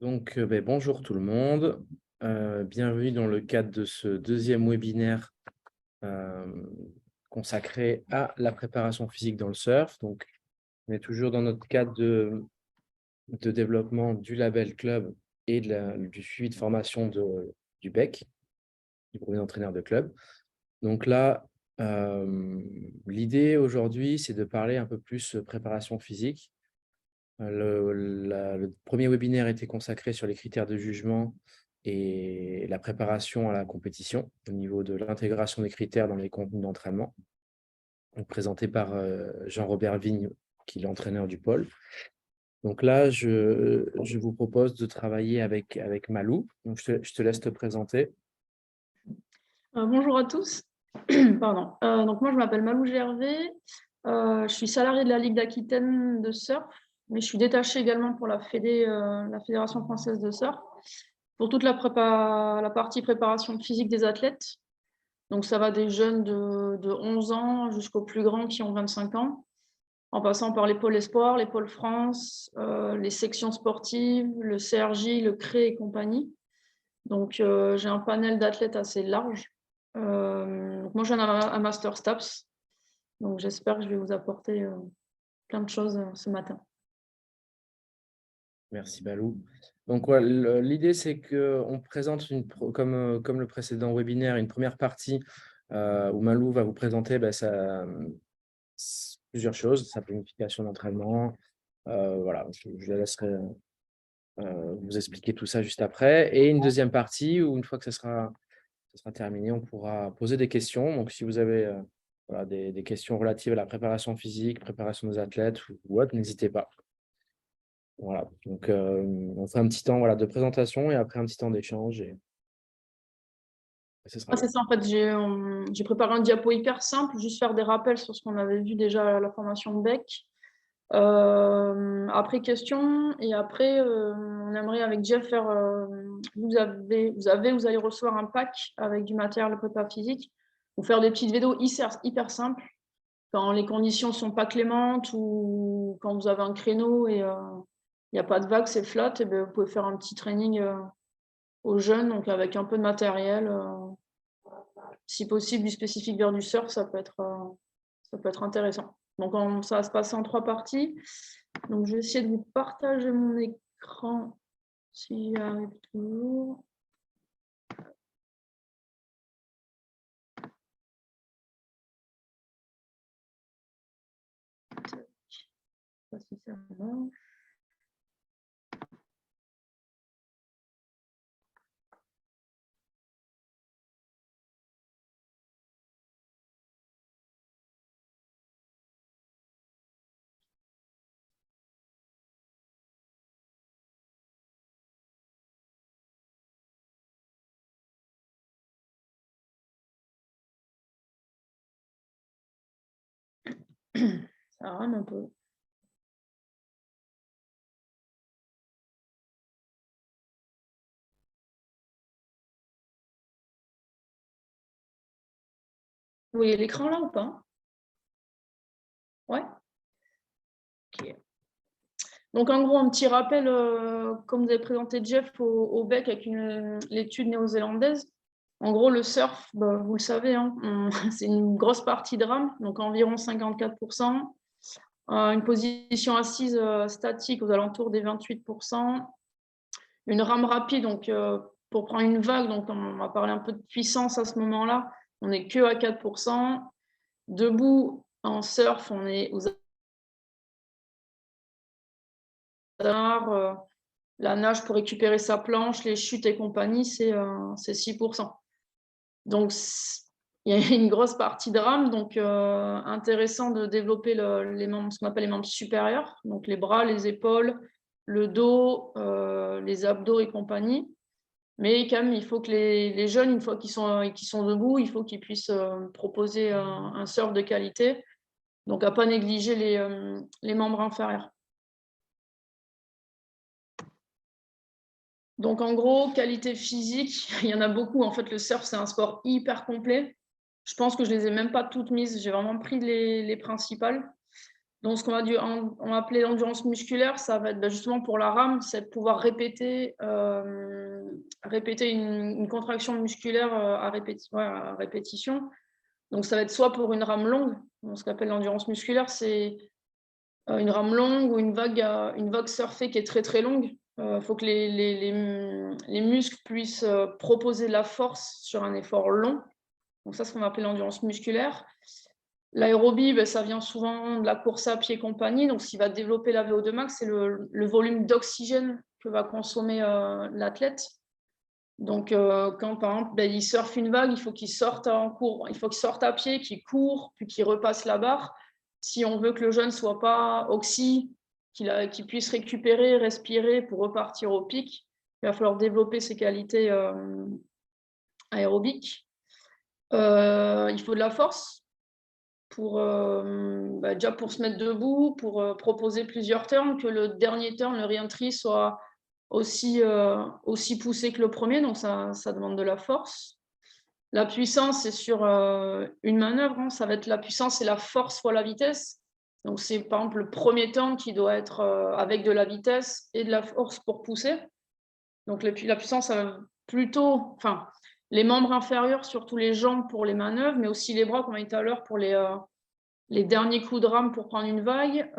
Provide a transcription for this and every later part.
Bonjour tout le monde. Bienvenue dans le cadre de ce deuxième webinaire euh, consacré à la préparation physique dans le surf. Donc, on est toujours dans notre cadre de développement du label club et du suivi de formation du BEC, du brevet d'entraîneur de club. Donc là, l'idée aujourd'hui, c'est de parler un peu plus préparation physique. Le premier webinaire était consacré sur les critères de jugement et la préparation à la compétition au niveau de l'intégration des critères dans les contenus d'entraînement, présenté par Jean-Robert Vigne, qui est l'entraîneur du pôle. Donc là, je vous propose de travailler avec Malou. Donc, je te laisse te présenter. Bonjour à tous. Pardon. Donc moi, je m'appelle Malou Gervais. Je suis salariée de la Ligue d'Aquitaine de surf, mais je suis détachée également pour la Fédération française de surf, pour toute la partie préparation physique des athlètes. Donc ça va des jeunes de 11 ans jusqu'aux plus grands qui ont 25 ans, en passant par les pôles espoirs, les pôles France, les sections sportives, le CRJ, le CRE et compagnie. Donc j'ai un panel d'athlètes assez large. Moi, j'ai un master STAPS, donc j'espère que je vais vous apporter plein de choses ce matin. Merci Malou. Donc l'idée, c'est qu'on présente, comme le précédent webinaire, une première partie où Malou va vous présenter plusieurs choses, sa planification d'entraînement. Voilà, je la laisserai vous expliquer tout ça juste après. Et une deuxième partie où, une fois que ça sera terminé, on pourra poser des questions. Donc, si vous avez des questions relatives à la préparation physique, préparation des athlètes ou autre, n'hésitez pas. Voilà, donc on fait un petit temps de présentation et après un petit temps d'échange. Et ce sera C'est ça, en fait, j'ai préparé un diapo hyper simple, juste faire des rappels sur ce qu'on avait vu déjà à la formation de BEC. Après question, et après, on aimerait avec Jeff faire. Vous allez recevoir un pack avec du matériel de prépa physique, ou faire des petites vidéos hyper simples quand les conditions sont pas clémentes ou quand vous avez un créneau et il n'y a pas de vague, c'est flat, et bien, vous pouvez faire un petit training aux jeunes, donc avec un peu de matériel. Si possible, du spécifique vers du surf, ça peut être intéressant. Donc, ça va se passer en 3 parties. Donc, je vais essayer de vous partager mon écran si j'y arrive toujours. Je ne sais pas si ça marche. Ça rame un peu. Vous voyez l'écran là ou pas? Ouais. Ok. Donc, en gros, un petit rappel, comme vous avez présenté Jeff au BEC avec l'étude néo-zélandaise. En gros, le surf, vous le savez, hein, c'est une grosse partie de rame, donc environ 54%. Une position assise statique aux alentours des 28%. Une rame rapide, donc pour prendre une vague, donc on va parler un peu de puissance à ce moment-là, on n'est que à 4%. Debout, en surf, on est aux la nage pour récupérer sa planche, les chutes et compagnie, c'est 6%. Donc, il y a une grosse partie de rame, donc intéressant de développer les membres, ce qu'on appelle les membres supérieurs, donc les bras, les épaules, le dos, les abdos et compagnie. Mais quand même, il faut que les jeunes, une fois qu'ils sont debout, il faut qu'ils puissent proposer un surf de qualité. Donc, à ne pas négliger les membres inférieurs. Donc, en gros, qualité physique, il y en a beaucoup. En fait, le surf, c'est un sport hyper complet. Je pense que je ne les ai même pas toutes mises. J'ai vraiment pris les principales. Donc, ce on va appeler l'endurance musculaire, ça va être justement pour la rame, c'est de pouvoir répéter une contraction musculaire à répétition. Donc, ça va être soit pour une rame longue, donc ce qu'on appelle l'endurance musculaire, c'est une rame longue ou une vague surfée qui est très très longue. Il faut que les muscles puissent proposer de la force sur un effort long. Donc ça, c'est ce qu'on appelle l'endurance musculaire. L'aérobie, ça vient souvent de la course à pied et compagnie. Donc, ce qui va développer la VO2 max, c'est le volume d'oxygène que va consommer l'athlète. Donc, quand par exemple, il surfe une vague, il faut qu'il sorte en cours, il faut qu'il sorte à pied, qu'il court, puis qu'il repasse la barre. Si on veut que le jeune ne soit pas oxy, qu'il puisse récupérer, respirer pour repartir au pic, il va falloir développer ses qualités aérobiques. Il faut de la force pour, déjà pour se mettre debout, pour proposer plusieurs turns, que le dernier turn, le re-entry, soit aussi poussé que le premier, donc ça demande de la force. La puissance, c'est sur une manœuvre, hein, ça va être la puissance et la force fois la vitesse. Donc c'est par exemple le premier turn qui doit être avec de la vitesse et de la force pour pousser. Donc la puissance, ça va plutôt, enfin, les membres inférieurs, surtout les jambes pour les manœuvres, mais aussi les bras, comme on a dit tout à l'heure, pour les derniers coups de rame pour prendre une vague,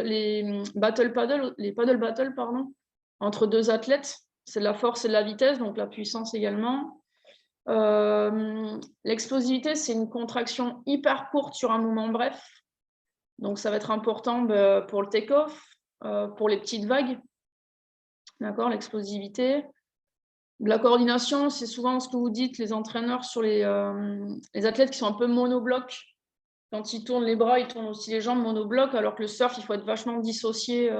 les paddle battle, pardon, entre deux athlètes, c'est de la force et de la vitesse, donc la puissance également. L'explosivité, c'est une contraction hyper courte sur un mouvement bref, donc ça va être important pour le take-off, pour les petites vagues, d'accord, l'explosivité. La coordination, c'est souvent ce que vous dites, les entraîneurs, sur les athlètes qui sont un peu monoblocs. Quand ils tournent les bras, ils tournent aussi les jambes monobloc, alors que le surf, il faut être vachement dissocié,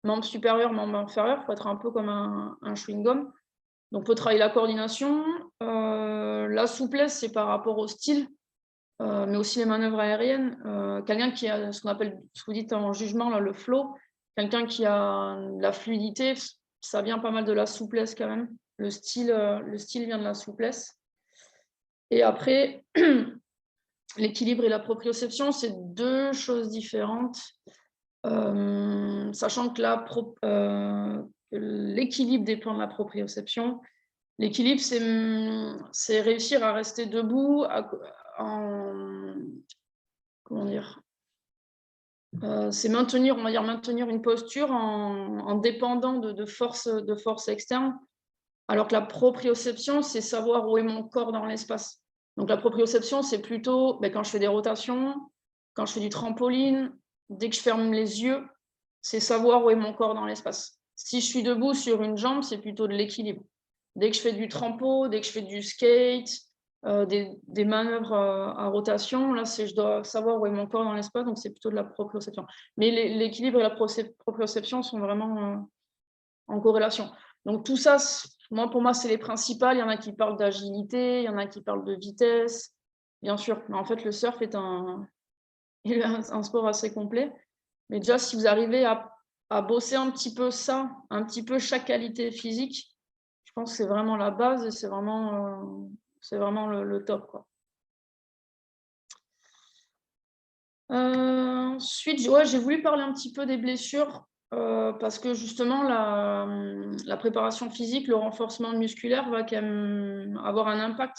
membre supérieur, membre inférieur, il faut être un peu comme un chewing-gum. Donc, on peut travailler la coordination. La souplesse, c'est par rapport au style, mais aussi les manœuvres aériennes. Quelqu'un qui a ce qu'on appelle, ce que vous dites en jugement, là, le flow, quelqu'un qui a de la fluidité, ça vient pas mal de la souplesse quand même. Le style vient de la souplesse. Et après, l'équilibre et la proprioception, c'est deux choses différentes. Sachant que l'équilibre dépend de la proprioception. L'équilibre, c'est réussir à rester debout comment dire, c'est maintenir une posture en dépendant de forces externes. Alors que la proprioception, c'est savoir où est mon corps dans l'espace. Donc la proprioception, c'est plutôt quand je fais des rotations, quand je fais du trampoline, dès que je ferme les yeux, c'est savoir où est mon corps dans l'espace. Si je suis debout sur une jambe, c'est plutôt de l'équilibre. Dès que je fais du trampo, dès que je fais du skate, des manœuvres à rotation, là, je dois savoir où est mon corps dans l'espace, donc c'est plutôt de la proprioception. Mais l'équilibre et la proprioception sont vraiment en corrélation. Donc tout ça, pour moi, c'est les principales. Il y en a qui parlent d'agilité, il y en a qui parlent de vitesse, bien sûr. Mais en fait, le surf est un sport assez complet. Mais déjà, si vous arrivez à bosser un petit peu ça, un petit peu chaque qualité physique, je pense que c'est vraiment la base et c'est vraiment le top, quoi. Ensuite, j'ai voulu parler un petit peu des blessures parce que justement, la préparation physique, le renforcement musculaire va quand même avoir un impact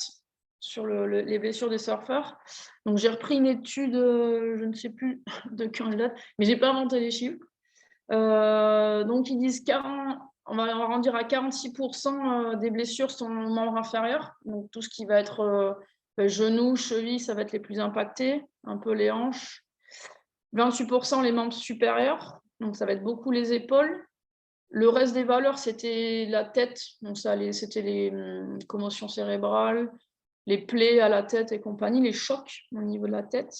sur les blessures des surfeurs. Donc, j'ai repris une étude, je ne sais plus de quand elle date, mais je n'ai pas inventé les chiffres. Donc, ils disent on va arrondir à 46% des blessures sont membres inférieurs. Donc, tout ce qui va être genoux, chevilles, ça va être les plus impactés, un peu les hanches. 28% les membres supérieurs, donc ça va être beaucoup les épaules. Le reste des valeurs, c'était la tête, donc c'était les commotions cérébrales, les plaies à la tête et compagnie, les chocs au niveau de la tête.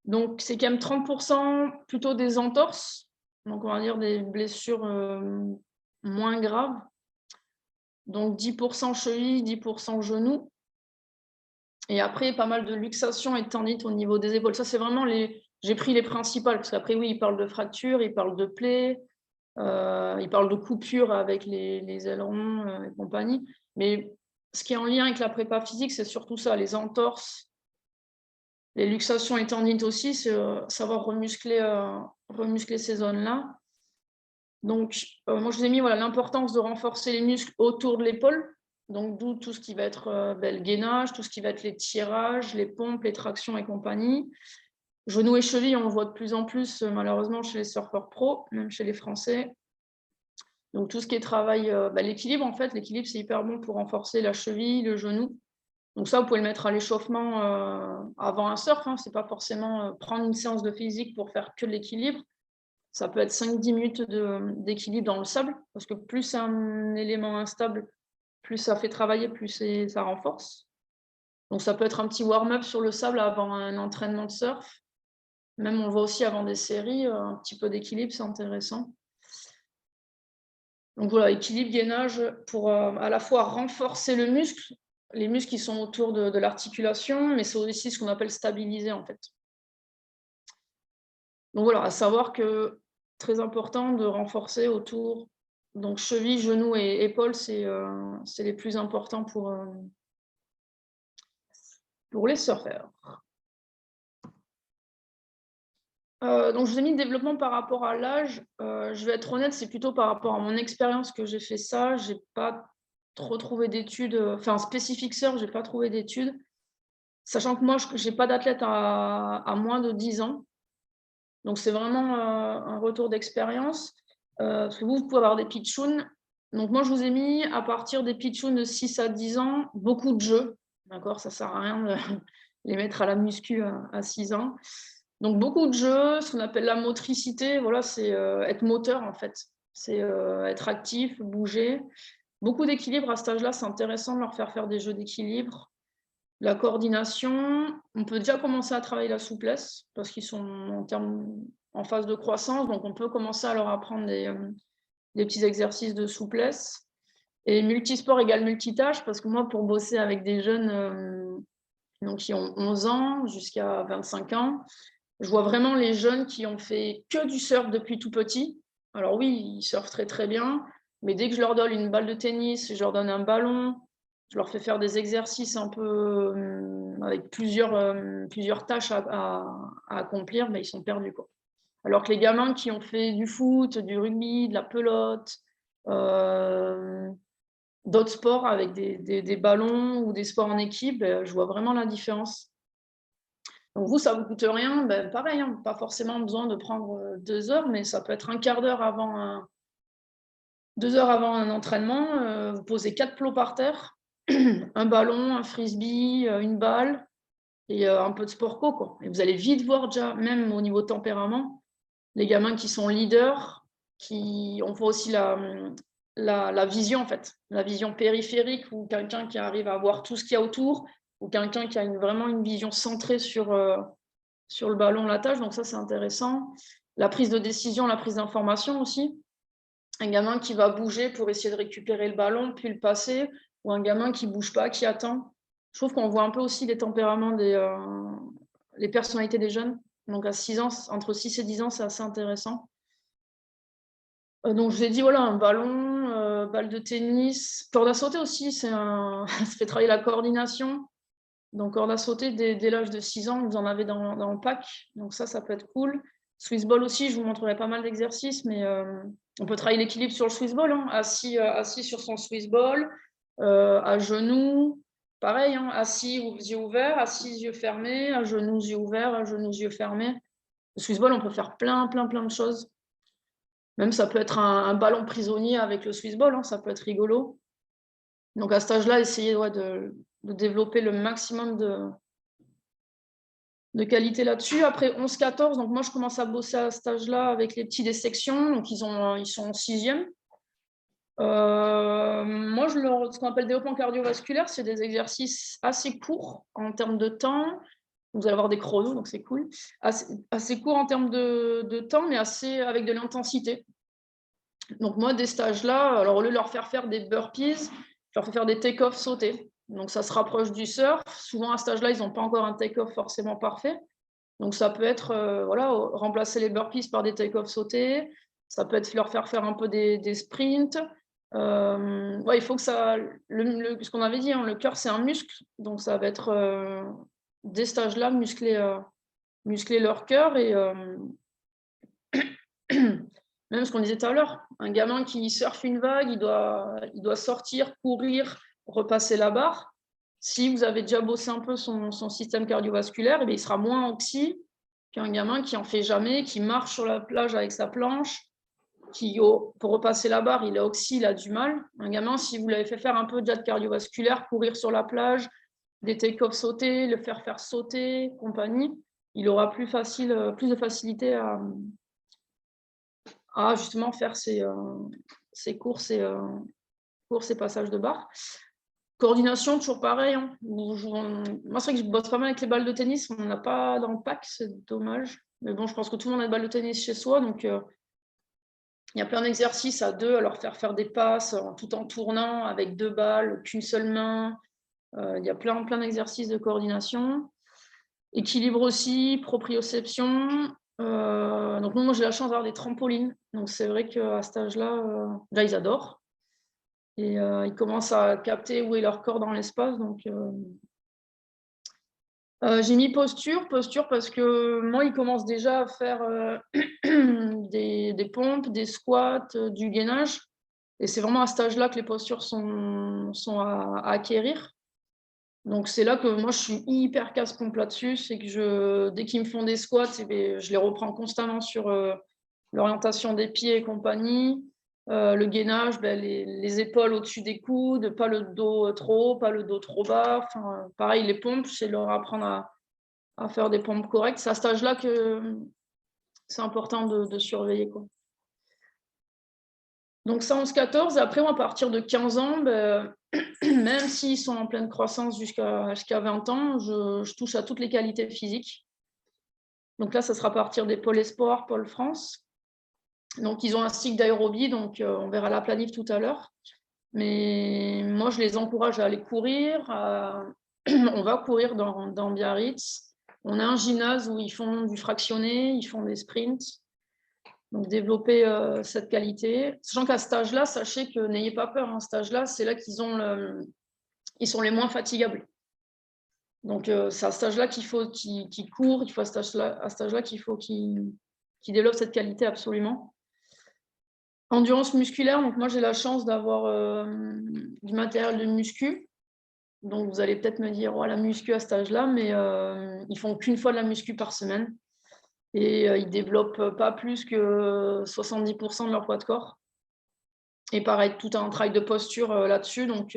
Donc, c'est quand même 30% plutôt des entorses, donc on va dire des blessures moins graves. Donc, 10% cheville, 10% genoux. Et après, pas mal de luxation et de tendinite au niveau des épaules. Ça, c'est vraiment j'ai pris les principales, parce qu'après, oui, ils parlent de fractures, ils parlent de plaies, ils parlent de coupures avec les ailerons et compagnie. Mais ce qui est en lien avec la prépa physique, c'est surtout ça, les entorses, Les luxations et tendinites aussi, c'est savoir remuscler ces zones-là. Donc, moi, je vous ai mis voilà, l'importance de renforcer les muscles autour de l'épaule. Donc, d'où tout ce qui va être le gainage, tout ce qui va être les tirages, les pompes, les tractions et compagnie. Genoux et chevilles, on le voit de plus en plus, malheureusement, chez les surfeurs pro, même chez les Français. Donc, tout ce qui est travail, l'équilibre, en fait, l'équilibre, c'est hyper bon pour renforcer la cheville, le genou. Donc ça, vous pouvez le mettre à l'échauffement avant un surf. Ce n'est pas forcément prendre une séance de physique pour faire que de l'équilibre. Ça peut être 5-10 minutes d'équilibre dans le sable, parce que plus c'est un élément instable, plus ça fait travailler, plus ça renforce. Donc ça peut être un petit warm-up sur le sable avant un entraînement de surf. Même on le voit aussi avant des séries, un petit peu d'équilibre, c'est intéressant. Donc voilà, équilibre, gainage pour à la fois renforcer le muscle, les muscles qui sont autour de l'articulation, mais c'est aussi ce qu'on appelle stabiliser en fait. Donc voilà, à savoir que très important de renforcer autour, donc cheville, genoux et épaules, c'est les plus importants pour les surfeurs. Donc je vous ai mis le développement par rapport à l'âge. Je vais être honnête, c'est plutôt par rapport à mon expérience que j'ai fait ça. J'ai pas trop trouvé d'études, spécifique surf, j'ai pas trouvé d'études. Sachant que moi, je n'ai pas d'athlète à moins de 10 ans. Donc, c'est vraiment un retour d'expérience. Parce que vous pouvez avoir des pitchouns. Donc, moi, je vous ai mis à partir des pitchouns de 6 à 10 ans, beaucoup de jeux. D'accord, ça ne sert à rien de les mettre à la muscu à 6 ans. Donc, beaucoup de jeux, ce qu'on appelle la motricité, voilà, c'est être moteur en fait. C'est être actif, bouger. Beaucoup d'équilibre à cet âge-là, c'est intéressant de leur faire des jeux d'équilibre. La coordination, on peut déjà commencer à travailler la souplesse parce qu'ils sont en phase de croissance, donc on peut commencer à leur apprendre des petits exercices de souplesse. Et multisport égale multitâche, parce que moi, pour bosser avec des jeunes donc qui ont 11 ans jusqu'à 25 ans, je vois vraiment les jeunes qui ont fait que du surf depuis tout petit. Alors oui, ils surfent très très bien, mais dès que je leur donne une balle de tennis, je leur donne un ballon, je leur fais faire des exercices un peu avec plusieurs tâches à accomplir, mais ils sont perdus, quoi. Alors que les gamins qui ont fait du foot, du rugby, de la pelote, d'autres sports avec des ballons ou des sports en équipe, je vois vraiment la différence. Donc vous, ça ne vous coûte rien, pareil, pas forcément besoin de prendre 2 heures, mais ça peut être un quart d'heure avant 2 heures avant un entraînement, vous posez 4 plots par terre, un ballon, un frisbee, une balle et un peu de sport co, quoi. Et vous allez vite voir déjà, même au niveau tempérament, les gamins qui sont leaders, on voit aussi la vision en fait, la vision périphérique ou quelqu'un qui arrive à voir tout ce qu'il y a autour ou quelqu'un qui a vraiment une vision centrée sur le ballon, la tâche. Donc ça, c'est intéressant. La prise de décision, la prise d'information aussi. Un gamin qui va bouger pour essayer de récupérer le ballon, puis le passer, ou un gamin qui ne bouge pas, qui attend. Je trouve qu'on voit un peu aussi les tempéraments les personnalités des jeunes. Donc à 6 ans, entre 6 et 10 ans, c'est assez intéressant. Donc je vous ai dit, voilà, un ballon, balle de tennis, corde à sauter aussi, ça fait travailler la coordination. Donc corde à sauter, dès l'âge de 6 ans, vous en avez dans le pack. Donc ça peut être cool. Swiss ball aussi, je vous montrerai pas mal d'exercices, mais on peut travailler l'équilibre sur le Swiss ball, assis sur son Swiss ball, à genoux, pareil, assis ou yeux ouverts, assis yeux fermés, à genoux yeux ouverts, à genoux yeux fermés. Le Swiss ball, on peut faire plein de choses. Même ça peut être un ballon prisonnier avec le Swiss ball, ça peut être rigolo. Donc à cet âge-là, essayez de développer le maximum de qualité là-dessus. Après 11-14, donc moi je commence à bosser à cet âge-là avec les petits des sections, donc ils sont en 6e. Moi, ce qu'on appelle développement cardiovasculaire, c'est des exercices assez courts en termes de temps. Vous allez avoir des chronos, donc c'est cool. Assez court en termes de temps, mais avec de l'intensité. Donc moi, des stages-là, alors au lieu de leur faire des burpees, je leur fais faire des take-off sautés. Donc ça se rapproche du surf. Souvent à ce stage-là, ils n'ont pas encore un take-off forcément parfait. Donc ça peut être remplacer les burpees par des take-off sautés. Ça peut être leur faire un peu des sprints. Il faut que ce qu'on avait dit, le cœur c'est un muscle, donc ça va être dès cet âge-là, muscler leur cœur et même ce qu'on disait tout à l'heure, un gamin qui surfe une vague, il doit sortir, courir, repasser la barre. Si vous avez déjà bossé un peu son système cardiovasculaire, eh bien, il sera moins oxy qu'un gamin qui en fait jamais, qui marche sur la plage avec sa planche, qui, pour repasser la barre, il est oxy, il a du mal. Un gamin, si vous l'avez fait faire un peu déjà de cardiovasculaire, courir sur la plage, des take-off sauter, le faire sauter, compagnie, il aura plus de facilité à justement faire ses courses et passages de barre. Coordination, toujours pareil. Hein. Moi, c'est vrai que je bosse pas mal avec les balles de tennis. On n'en a pas dans le pack, c'est dommage. Mais bon, je pense que tout le monde a des balles de tennis chez soi. Donc, il y a plein d'exercices à deux, à leur faire des passes tout en tournant avec 2 balles, qu'une seule main. Il y a plein d'exercices de coordination. Équilibre aussi, proprioception. Donc moi, j'ai la chance d'avoir des trampolines. Donc c'est vrai qu'à cet âge-là, là, ils adorent. Et ils commencent à capter où est leur corps dans l'espace. Donc j'ai mis posture parce que moi, ils commencent déjà à faire des pompes, des squats, du gainage. Et c'est vraiment à cet âge-là que les postures sont à acquérir. Donc c'est là que moi je suis hyper casse-pompe là-dessus, c'est que dès qu'ils me font des squats, je les reprends constamment sur l'orientation des pieds et compagnie, le gainage, les épaules au-dessus des coudes, pas le dos trop haut, pas le dos trop bas. Enfin, pareil, les pompes, c'est leur apprendre à faire des pompes correctes. C'est à cet âge-là que c'est important de surveiller, quoi. Donc ça, 11-14, et après, à partir de 15 ans, même s'ils sont en pleine croissance jusqu'à 20 ans, je touche à toutes les qualités physiques. Donc là, ça sera à partir des pôles espoirs, pôle France. Donc, ils ont un cycle d'aérobie, donc on verra la planif tout à l'heure. Mais moi, je les encourage à aller courir. On va courir dans Biarritz. On a un gymnase où ils font du fractionné, ils font des sprints. Donc, développer cette qualité. Sachant qu'à cet âge-là, sachez que n'ayez pas peur. À cet âge-là, c'est là qu'ils sont les moins fatigables. Donc, c'est à cet âge-là qu'il faut qu'ils courent. À cet âge-là qu'il faut qu'ils développent cette qualité absolument. Endurance musculaire. Donc, moi, j'ai la chance d'avoir du matériel de muscu. Donc, vous allez peut-être me dire, oh, la muscu à cet âge-là, mais ils font qu'une fois de la muscu par semaine. Et ils développent pas plus que 70% de leur poids de corps. Et pareil, tout un travail de posture là-dessus. Donc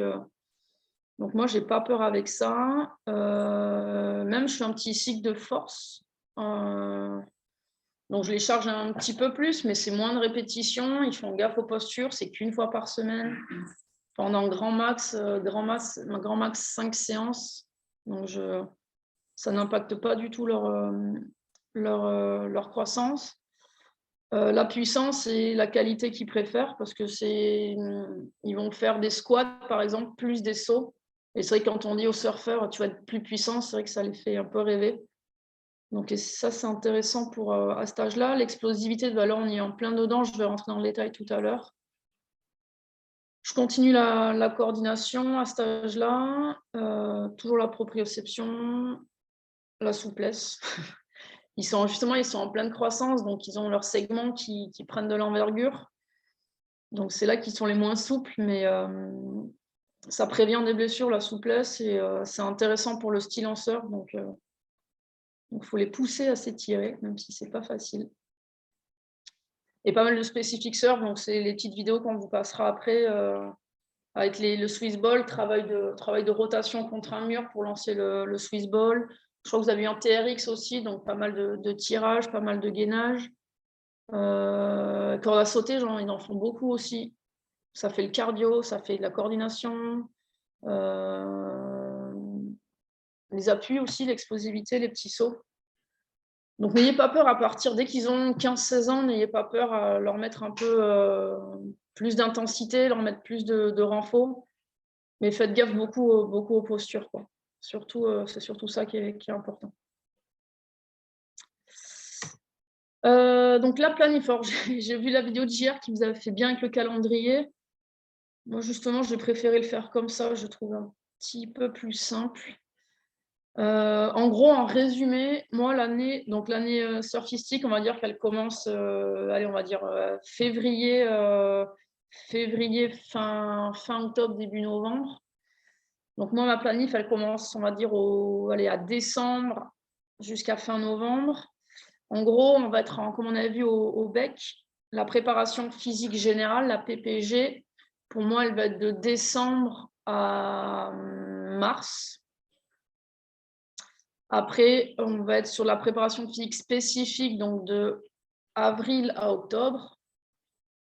moi, j'ai pas peur avec ça. Même, je fais un petit cycle de force. Donc, je les charge un petit peu plus, mais c'est moins de répétitions. Ils font gaffe aux postures. C'est qu'une fois par semaine. Pendant grand max 5 séances. Donc, ça n'impacte pas du tout leur croissance. La puissance et la qualité qu'ils préfèrent parce que ils vont faire des squats par exemple plus des sauts, et c'est vrai que quand on dit aux surfeurs tu vas être plus puissant, c'est vrai que ça les fait un peu rêver. Donc ça c'est intéressant pour à cet âge-là. L'explosivité, là on y est en plein dedans, je vais rentrer dans le détail tout à l'heure. Je continue la coordination à cet âge-là, toujours la proprioception, la souplesse. Ils sont en pleine croissance, donc ils ont leurs segments qui prennent de l'envergure. Donc c'est là qu'ils sont les moins souples, mais ça prévient des blessures, la souplesse, et c'est intéressant pour le style lanceur. Donc il faut les pousser à s'étirer, même si c'est pas facile. Et pas mal de specific surf, donc c'est les petites vidéos qu'on vous passera après avec le Swiss ball, travail de rotation contre un mur pour lancer le Swiss ball. Je crois que vous avez eu un TRX aussi, donc pas mal de tirage, pas mal de gainage. Corde à sauter, ils en font beaucoup aussi. Ça fait le cardio, ça fait de la coordination. Les appuis aussi, l'explosivité, les petits sauts. Donc n'ayez pas peur à partir, dès qu'ils ont 15-16 ans, n'ayez pas peur à leur mettre un peu plus d'intensité, leur mettre plus de renfort. Mais faites gaffe beaucoup aux postures, quoi. Surtout, c'est surtout ça qui est important. Donc la planifor, j'ai vu la vidéo de JR qui vous avait fait bien avec le calendrier. Moi, justement, j'ai préféré le faire comme ça, je trouve un petit peu plus simple. En gros, en résumé, moi, l'année surfistique, on va dire qu'elle commence, allez, on va dire février, fin octobre, début novembre. Donc moi, ma planif, elle commence, on va dire, à décembre jusqu'à fin novembre. En gros, on va être, comme on a vu au BEC, la préparation physique générale, la PPG, pour moi, elle va être de décembre à mars. Après, on va être sur la préparation physique spécifique, donc de avril à octobre,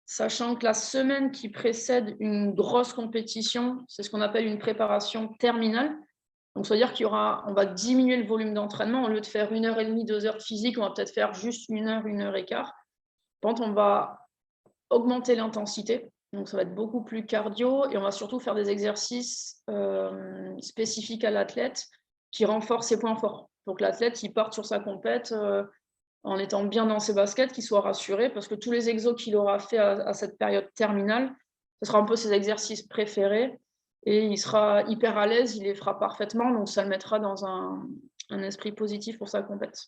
sachant que la semaine qui précède une grosse compétition, c'est ce qu'on appelle une préparation terminale. Donc, ça veut dire on va diminuer le volume d'entraînement. Au lieu de faire 1h30, 2 heures physique, on va peut-être faire juste 1 heure, 1 heure et quart. Quand on va augmenter l'intensité, donc ça va être beaucoup plus cardio, et on va surtout faire des exercices spécifiques à l'athlète qui renforcent ses points forts. Donc l'athlète, il part sur sa compète en étant bien dans ses baskets, qu'il soit rassuré, parce que tous les exos qu'il aura fait à cette période terminale, ce sera un peu ses exercices préférés, et il sera hyper à l'aise, il les fera parfaitement, donc ça le mettra dans un esprit positif pour sa compète.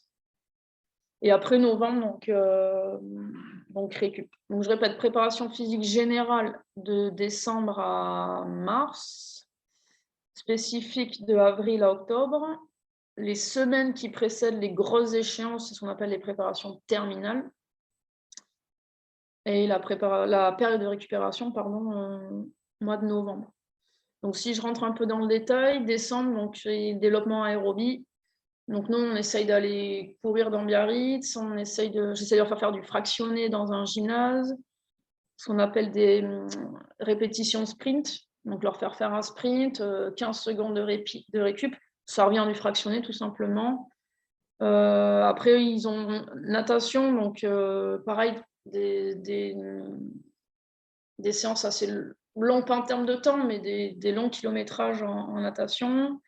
Et après novembre, donc récup. Donc je répète, préparation physique générale de décembre à mars, spécifique de avril à octobre. Les semaines qui précèdent les grosses échéances, c'est ce qu'on appelle les préparations terminales. Et la période de récupération, mois de novembre. Donc si je rentre un peu dans le détail, décembre, donc j'ai développement aérobie. Donc nous, on essaye d'aller courir dans Biarritz, j'essaye de leur faire du fractionné dans un gymnase, ce qu'on appelle des répétitions sprint, donc leur faire un sprint, 15 secondes de récup, ça revient du fractionné tout simplement. Après, ils ont natation, donc pareil, des séances assez longues, pas en termes de temps, mais des longs kilométrages en natation.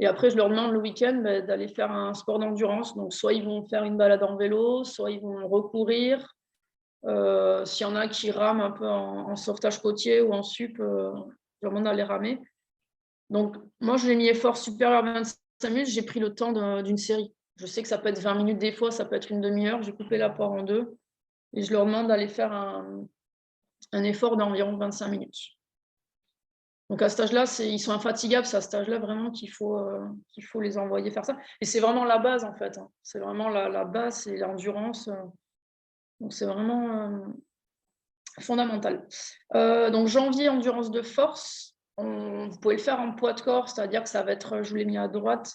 Et après, je leur demande le week-end d'aller faire un sport d'endurance. Donc, soit ils vont faire une balade en vélo, soit ils vont recourir. S'il y en a qui rament un peu en sauvetage côtier ou en sup, je leur demande d'aller ramer. Donc, moi, je l'ai mis effort supérieur à 25 minutes. J'ai pris le temps d'une série. Je sais que ça peut être 20 minutes des fois, ça peut être une demi-heure. J'ai coupé l'apport en 2. Et je leur demande d'aller faire un effort d'environ 25 minutes. Donc à cet âge-là, ils sont infatigables, c'est à cet âge-là vraiment qu'il faut les envoyer faire ça. Et c'est vraiment la base en fait. C'est vraiment la base, c'est l'endurance. Donc c'est vraiment fondamental. Donc janvier, endurance de force. Vous pouvez le faire en poids de corps, c'est-à-dire que ça va être, je vous l'ai mis à droite.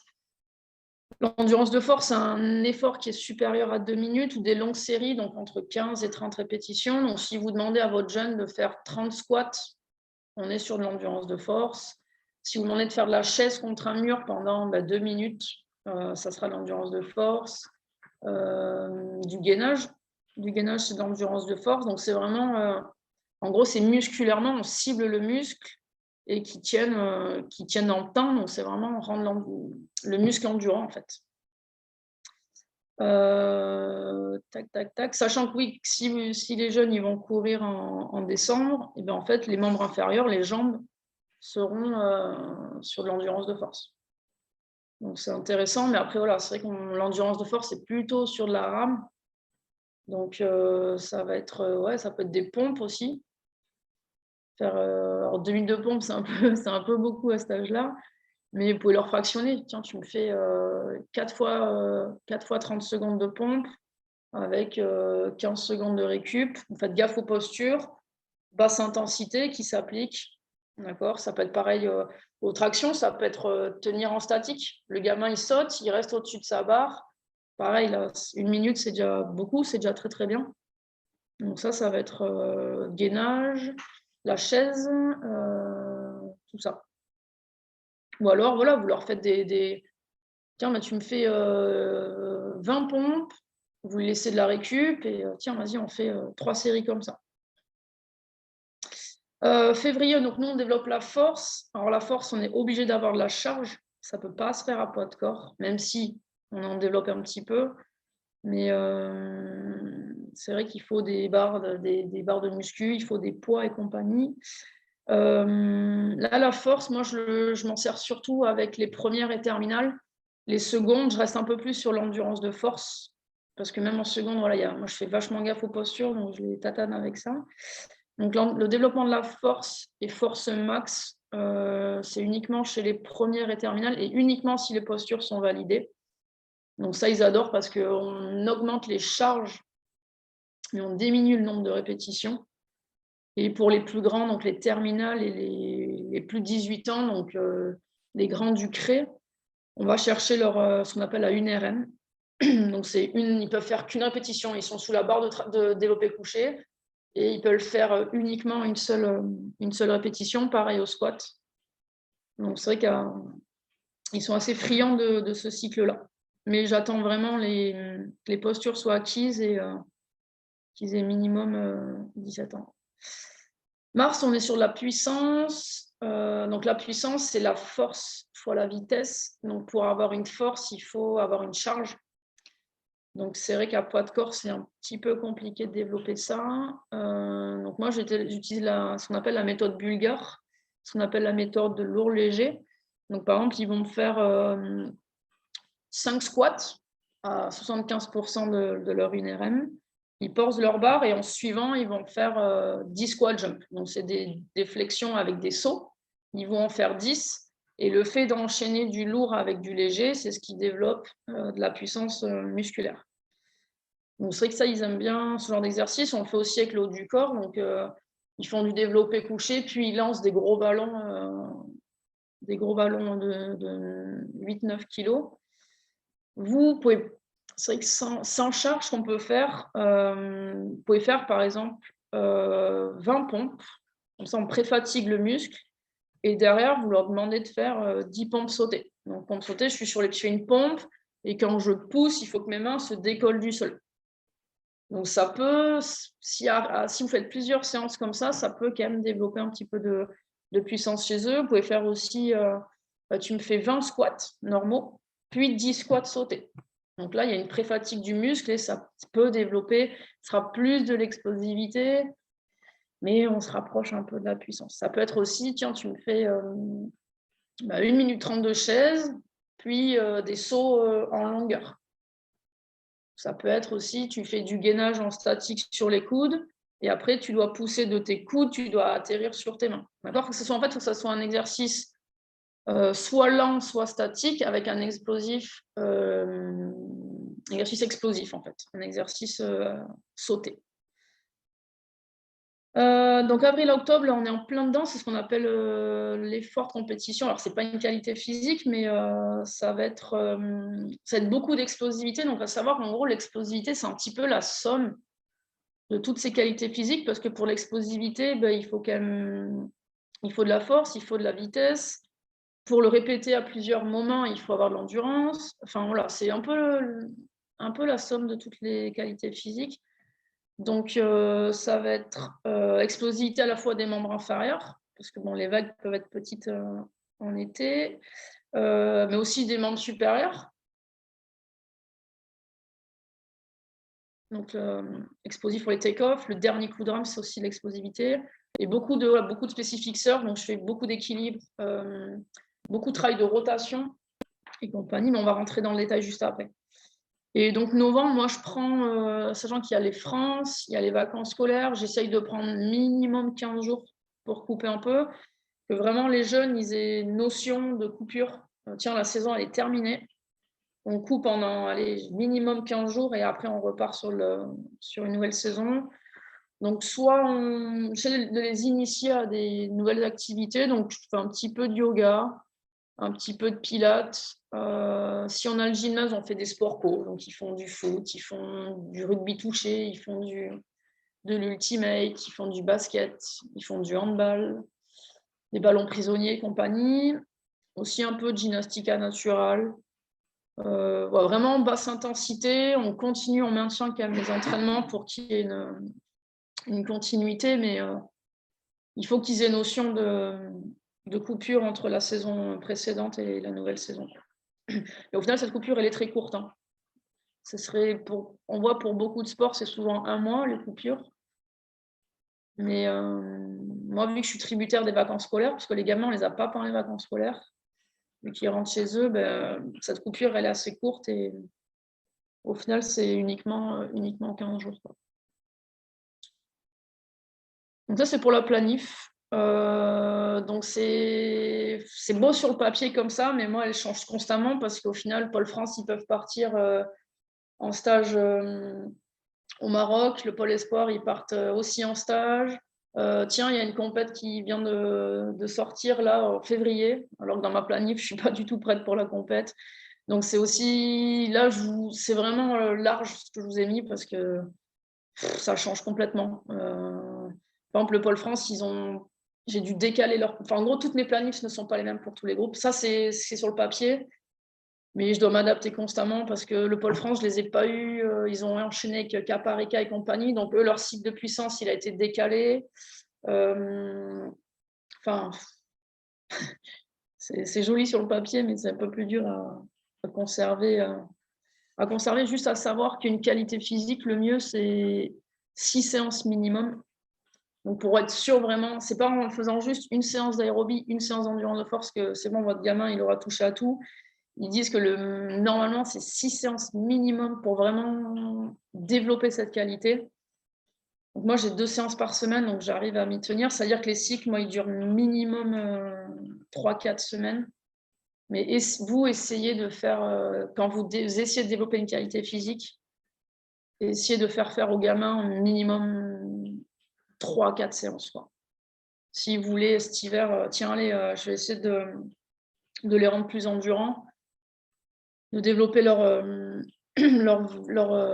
L'endurance de force, c'est un effort qui est supérieur à 2 minutes ou des longues séries, donc entre 15 et 30 répétitions. Donc si vous demandez à votre jeune de faire 30 squats, on est sur de l'endurance de force. Si vous demandez de faire de la chaise contre un mur pendant 2 minutes, ça sera de l'endurance de force. Du gainage. Du gainage, c'est de l'endurance de force. Donc, c'est vraiment, en gros, c'est musculairement, on cible le muscle et qui tiennent dans le temps. Donc, c'est vraiment rendre le muscle endurant, en fait. Tac, tac, tac. Sachant que oui, si les jeunes ils vont courir en décembre, et bien en fait, les membres inférieurs, les jambes, seront sur de l'endurance de force. Donc c'est intéressant, mais après voilà, c'est vrai que l'endurance de force, c'est plutôt sur de la rame. Donc ça va être, ça peut être des pompes aussi. Alors 2 minutes de pompe, c'est un peu beaucoup à cet âge-là. Mais vous pouvez leur fractionner. Tiens, tu me fais 4 fois 30 secondes de pompe avec 15 secondes de récup. Vous faites gaffe aux postures, basse intensité qui s'applique. D'accord, ça peut être pareil aux tractions, ça peut être tenir en statique. Le gamin, il saute, il reste au-dessus de sa barre. Pareil, là, 1 minute, c'est déjà beaucoup, c'est déjà très, très bien. Donc ça va être gainage, la chaise, tout ça. Ou alors, voilà, vous leur faites tiens, tu me fais 20 pompes, vous lui laissez de la récup, et tiens, vas-y, on fait 3 séries comme ça. Février, donc nous, on développe la force. Alors la force, on est obligé d'avoir de la charge. Ça ne peut pas se faire à poids de corps, même si on en développe un petit peu. Mais c'est vrai qu'il faut des barres de muscu, il faut des poids et compagnie. Là, la force, moi, je m'en sers surtout avec les premières et terminales. Les secondes, je reste un peu plus sur l'endurance de force, parce que même en seconde, voilà, moi je fais vachement gaffe aux postures, donc je les tatane avec ça. Donc le développement de la force et force max, c'est uniquement chez les premières et terminales, et uniquement si les postures sont validées. Donc ça, ils adorent parce qu'on augmente les charges, mais on diminue le nombre de répétitions. Et pour les plus grands, donc les terminales et les plus de 18 ans, donc les grands du CRE, on va chercher ce qu'on appelle la 1RM. Donc ils peuvent faire qu'une répétition, ils sont sous la barre de développé couché et ils peuvent faire uniquement une seule répétition, pareil au squat. Donc c'est vrai qu'ils sont assez friands de ce cycle-là. Mais j'attends vraiment que les postures soient acquises et qu'ils aient minimum 17 ans. Mars, on est sur la puissance. Donc la puissance, c'est la force fois la vitesse. Donc pour avoir une force, il faut avoir une charge. Donc c'est vrai qu'à poids de corps, c'est un petit peu compliqué de développer ça. Donc moi, j'utilise ce qu'on appelle la méthode bulgare, ce qu'on appelle la méthode de lourd léger. Donc par exemple, ils vont me faire 5 squats à 75% de leur 1RM. Ils posent leur barre et en suivant, ils vont faire 10 squat jump. Donc, c'est des flexions avec des sauts. Ils vont en faire 10. Et le fait d'enchaîner du lourd avec du léger, c'est ce qui développe de la puissance musculaire. Donc, c'est vrai que ça, ils aiment bien ce genre d'exercice. On le fait aussi avec le haut du corps. Donc, ils font du développé couché, puis ils lancent des gros ballons de 8-9 kilos. Vous pouvez, c'est vrai que sans charge qu'on peut faire, vous pouvez faire par exemple 20 pompes, comme ça on pré-fatigue le muscle, et derrière vous leur demandez de faire 10 pompes sautées. Donc pompe sautée, je fais une pompe, et quand je pousse, il faut que mes mains se décollent du sol. Donc ça peut, si vous faites plusieurs séances comme ça peut quand même développer un petit peu de puissance chez eux. Vous pouvez faire aussi, tu me fais 20 squats normaux, puis 10 squats sautés. Donc là, il y a une pré-fatigue du muscle et ça peut développer, ce sera plus de l'explosivité, mais on se rapproche un peu de la puissance. Ça peut être aussi, tiens, tu me fais 1 minute 30 de chaise, puis des sauts en longueur. Ça peut être aussi, tu fais du gainage en statique sur les coudes, et après, tu dois pousser de tes coudes, tu dois atterrir sur tes mains. D'accord ? Il faut que ce soit un exercice soit lent, soit statique, avec un exercice explosif, en fait, un exercice sauté. Donc avril-octobre, on est en plein dedans, c'est ce qu'on appelle l'effort compétition. Alors c'est pas une qualité physique, mais ça va être beaucoup d'explosivité. Donc à savoir qu'en gros l'explosivité c'est un petit peu la somme de toutes ces qualités physiques, parce que pour l'explosivité, il faut de la force, il faut de la vitesse. Pour le répéter à plusieurs moments, il faut avoir de l'endurance. Enfin voilà, c'est un peu la somme de toutes les qualités physiques. Donc, ça va être explosivité à la fois des membres inférieurs, parce que les vagues peuvent être petites en été, mais aussi des membres supérieurs. Donc, explosif pour les take-off. Le dernier coup de rame, c'est aussi l'explosivité. Et beaucoup de spécifiques surf, donc je fais beaucoup d'équilibre, beaucoup de travail de rotation et compagnie, mais on va rentrer dans le détail juste après. Et donc novembre, moi je prends, sachant qu'il y a les France, il y a les vacances scolaires, j'essaye de prendre minimum 15 jours pour couper un peu, que vraiment les jeunes ils aient notion de coupure. Tiens, la saison elle est terminée, on coupe pendant minimum 15 jours et après on repart sur une nouvelle saison. Donc soit on essaie de les initier à des nouvelles activités, donc je fais un petit peu de yoga, un petit peu de pilates. Si on a le gymnase, on fait des sports co. Donc, ils font du foot, ils font du rugby touché, ils font de l'ultimate, ils font du basket, ils font du handball, des ballons prisonniers et compagnie. Aussi un peu de gymnastica naturelle. Vraiment basse intensité. On continue, on maintient quand même les entraînements pour qu'il y ait une continuité, mais il faut qu'ils aient notion de coupure entre la saison précédente et la nouvelle saison. Et au final, cette coupure, elle est très courte. Hein. On voit pour beaucoup de sports, c'est souvent 1 mois, les coupures. Mais moi, vu que je suis tributaire des vacances scolaires, parce que les gamins, on ne les a pas pendant les vacances scolaires, vu qu'ils rentrent chez eux, cette coupure, elle est assez courte et au final, c'est uniquement 15 jours, quoi. Donc ça, c'est pour la planif. Donc c'est beau sur le papier comme ça, mais moi, elle change constamment parce qu'au final, Pôle France, ils peuvent partir en stage au Maroc. Le Pôle Espoir, ils partent aussi en stage. Tiens, il y a une compète qui vient de sortir là en février, alors que dans ma planif, je ne suis pas du tout prête pour la compète. Donc c'est aussi, là, c'est vraiment large ce que je vous ai mis parce que ça change complètement. Par exemple, le Pôle France, j'ai dû décaler en gros, toutes mes planifs ne sont pas les mêmes pour tous les groupes. Ça, c'est sur le papier, mais je dois m'adapter constamment parce que le Pôle France, je les ai pas eus. Ils ont enchaîné avec Caparica et compagnie. Donc, eux, leur cycle de puissance, il a été décalé. Enfin, c'est joli sur le papier, mais c'est un peu plus dur à conserver. À conserver, juste à savoir qu'une qualité physique, le mieux, c'est 6 séances minimum. Donc, pour être sûr vraiment, c'est pas en faisant juste une séance d'aérobie, une séance d'endurance de force que c'est bon, votre gamin, il aura touché à tout. Ils disent que normalement, c'est 6 séances minimum pour vraiment développer cette qualité. Donc, moi, j'ai 2 séances par semaine, donc j'arrive à m'y tenir. C'est-à-dire que les cycles, moi, ils durent minimum 3-4 semaines. Mais vous, essayez de faire, quand vous essayez de développer une qualité physique, essayez de faire au gamin minimum 3-4 séances, quoi. Si vous voulez, cet hiver, tiens, allez, je vais essayer de les rendre plus endurants, de développer leur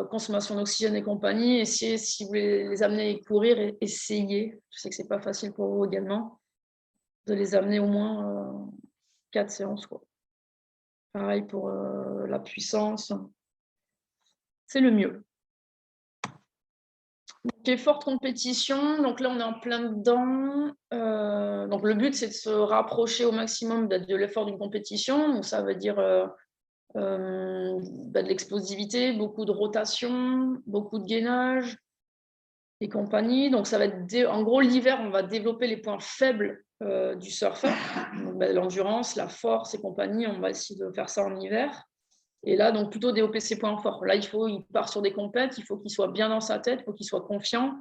consommation d'oxygène et compagnie. Essayez, si vous voulez les amener à courir, essayez, je sais que ce n'est pas facile pour vous également, de les amener au moins 4 séances, quoi. Pareil pour la puissance, c'est le mieux. Donc, forte compétition, donc là on est en plein dedans. Donc le but c'est de se rapprocher au maximum de l'effort d'une compétition. Donc ça veut dire de l'explosivité, beaucoup de rotation, beaucoup de gainage et compagnie. Donc ça va être en gros l'hiver on va développer les points faibles du surfeur, l'endurance, la force et compagnie. On va essayer de faire ça en hiver. Et là, donc plutôt développer ses points forts. Là, il part sur des compètes, il faut qu'il soit bien dans sa tête, il faut qu'il soit confiant.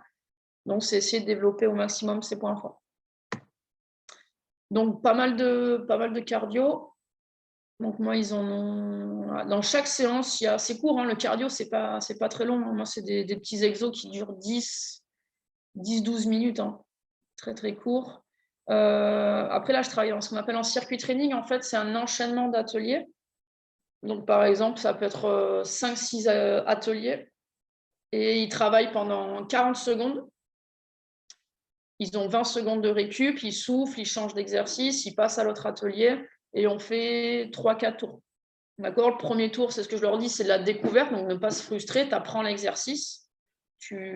Donc, c'est essayer de développer au maximum ses points forts. Donc, pas mal de cardio. Donc, moi, dans chaque séance, c'est court, hein, le cardio, c'est pas très long. Moi, c'est des petits exos qui durent 10-12 minutes. Hein. Très, très court. Après, là, je travaille en ce qu'on appelle en circuit training. En fait, c'est un enchaînement d'ateliers. Donc, par exemple, ça peut être 5-6 ateliers et ils travaillent pendant 40 secondes. Ils ont 20 secondes de récup, ils soufflent, ils changent d'exercice, ils passent à l'autre atelier et on fait 3-4 tours. D'accord ? Le premier tour, c'est ce que je leur dis, c'est de la découverte, donc ne pas se frustrer, tu apprends l'exercice, tu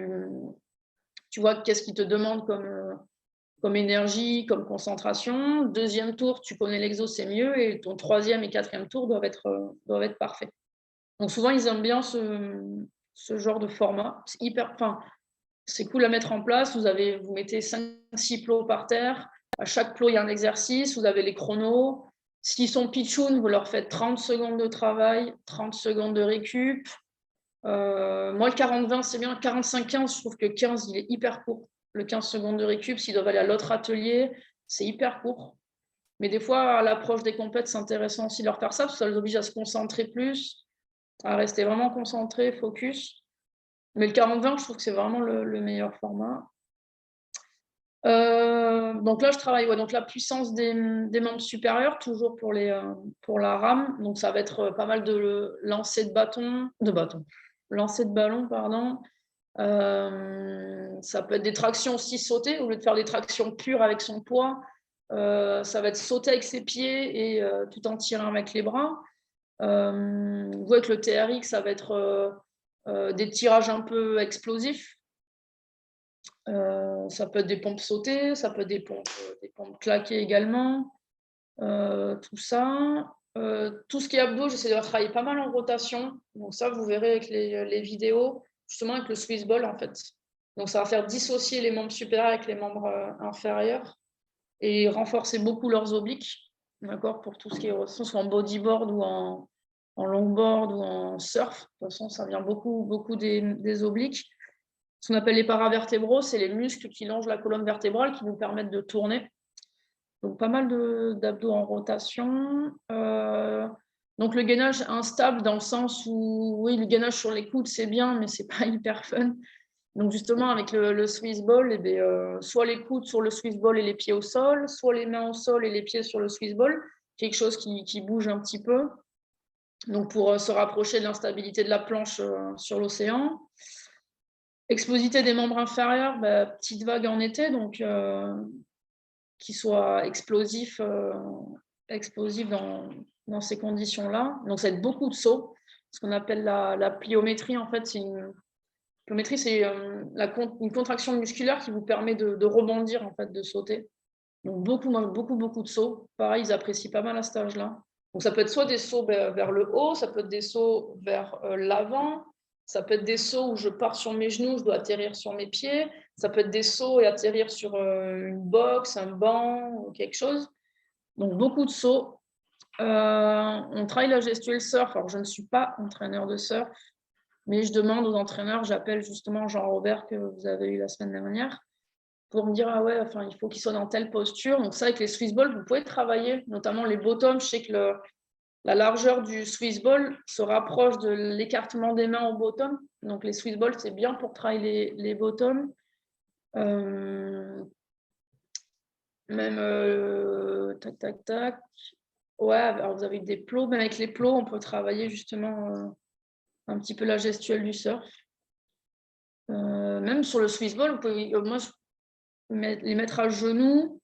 vois qu'est-ce qu'ils te demandent comme énergie, comme concentration. Deuxième tour, tu connais l'exo, c'est mieux, et ton troisième et quatrième tour doivent être parfaits. Donc souvent, ils aiment bien ce genre de format. C'est cool à mettre en place. Vous mettez 5-6 plots par terre. À chaque plot, il y a un exercice. Vous avez les chronos. S'ils sont pitchouns, vous leur faites 30 secondes de travail, 30 secondes de récup. Moi, le 40-20, c'est bien. 45-15, je trouve que 15, il est hyper court. Le 15 secondes de récup, s'ils doivent aller à l'autre atelier, c'est hyper court. Mais des fois, à l'approche des compètes, c'est intéressant aussi de leur faire ça, parce que ça les oblige à se concentrer plus, à rester vraiment concentré, focus. Mais le 40-20, je trouve que c'est vraiment le meilleur format. Donc là, je travaille donc la puissance des membres supérieurs, toujours pour la rame. Donc ça va être pas mal de lancer de ballon, pardon. Ça peut être des tractions aussi sautées, au lieu de faire des tractions pures avec son poids. Ça va être sauter avec ses pieds et tout en tirant avec les bras. Vous voyez que le TRX, ça va être des tirages un peu explosifs. Ça peut être des pompes sautées, ça peut être des pompes claquées également. Tout ça. Tout ce qui est abdos, j'essaie de travailler pas mal en rotation. Donc ça, vous verrez avec les vidéos, justement avec le Swiss ball en fait. Donc ça va faire dissocier les membres supérieurs avec les membres inférieurs et renforcer beaucoup leurs obliques. d'accord, pour tout ce qui est soit en bodyboard ou en longboard ou en surf. De toute façon, ça vient beaucoup des obliques. Ce qu'on appelle les paravertébraux, c'est les muscles qui longent la colonne vertébrale qui nous permettent de tourner. Donc, pas mal d'abdos en rotation. Donc, le gainage instable dans le sens où, oui, le gainage sur les coudes, c'est bien, mais c'est pas hyper fun. Donc, justement, avec le Swiss ball, soit les coudes sur le Swiss ball et les pieds au sol, soit les mains au sol et les pieds sur le Swiss ball, quelque chose qui bouge un petit peu. Donc, pour se rapprocher de l'instabilité de la planche sur l'océan. Explosité des membres inférieurs, petite vague en été, donc qui soit explosif dans ces conditions-là. Donc, ça va être beaucoup de sauts. Ce qu'on appelle la pliométrie, en fait, pliométrie, c'est une contraction musculaire qui vous permet de rebondir, en fait, de sauter. Donc, beaucoup de sauts. Pareil, ils apprécient pas mal à cet âge-là. Donc, ça peut être soit des sauts vers le haut, ça peut être des sauts vers l'avant, ça peut être des sauts où je pars sur mes genoux, je dois atterrir sur mes pieds, ça peut être des sauts et atterrir sur une box, un banc ou quelque chose. Donc, beaucoup de sauts. On travaille la gestuelle surf. Alors, je ne suis pas entraîneur de surf, mais je demande aux entraîneurs, j'appelle justement Jean-Robert que vous avez eu la semaine dernière, pour me dire, ah ouais, enfin, il faut qu'il soit dans telle posture. Donc, ça, avec les Swiss balls, vous pouvez travailler, notamment les bottoms. Je sais que la largeur du Swiss ball se rapproche de l'écartement des mains au bottom. Donc, les Swiss balls, c'est bien pour travailler les bottoms. Même, tac, tac, tac. Ouais, alors vous avez des plots. Mais avec les plots, on peut travailler justement un petit peu la gestuelle du surf. Même sur le Swiss ball, vous pouvez, moi, les mettre à genoux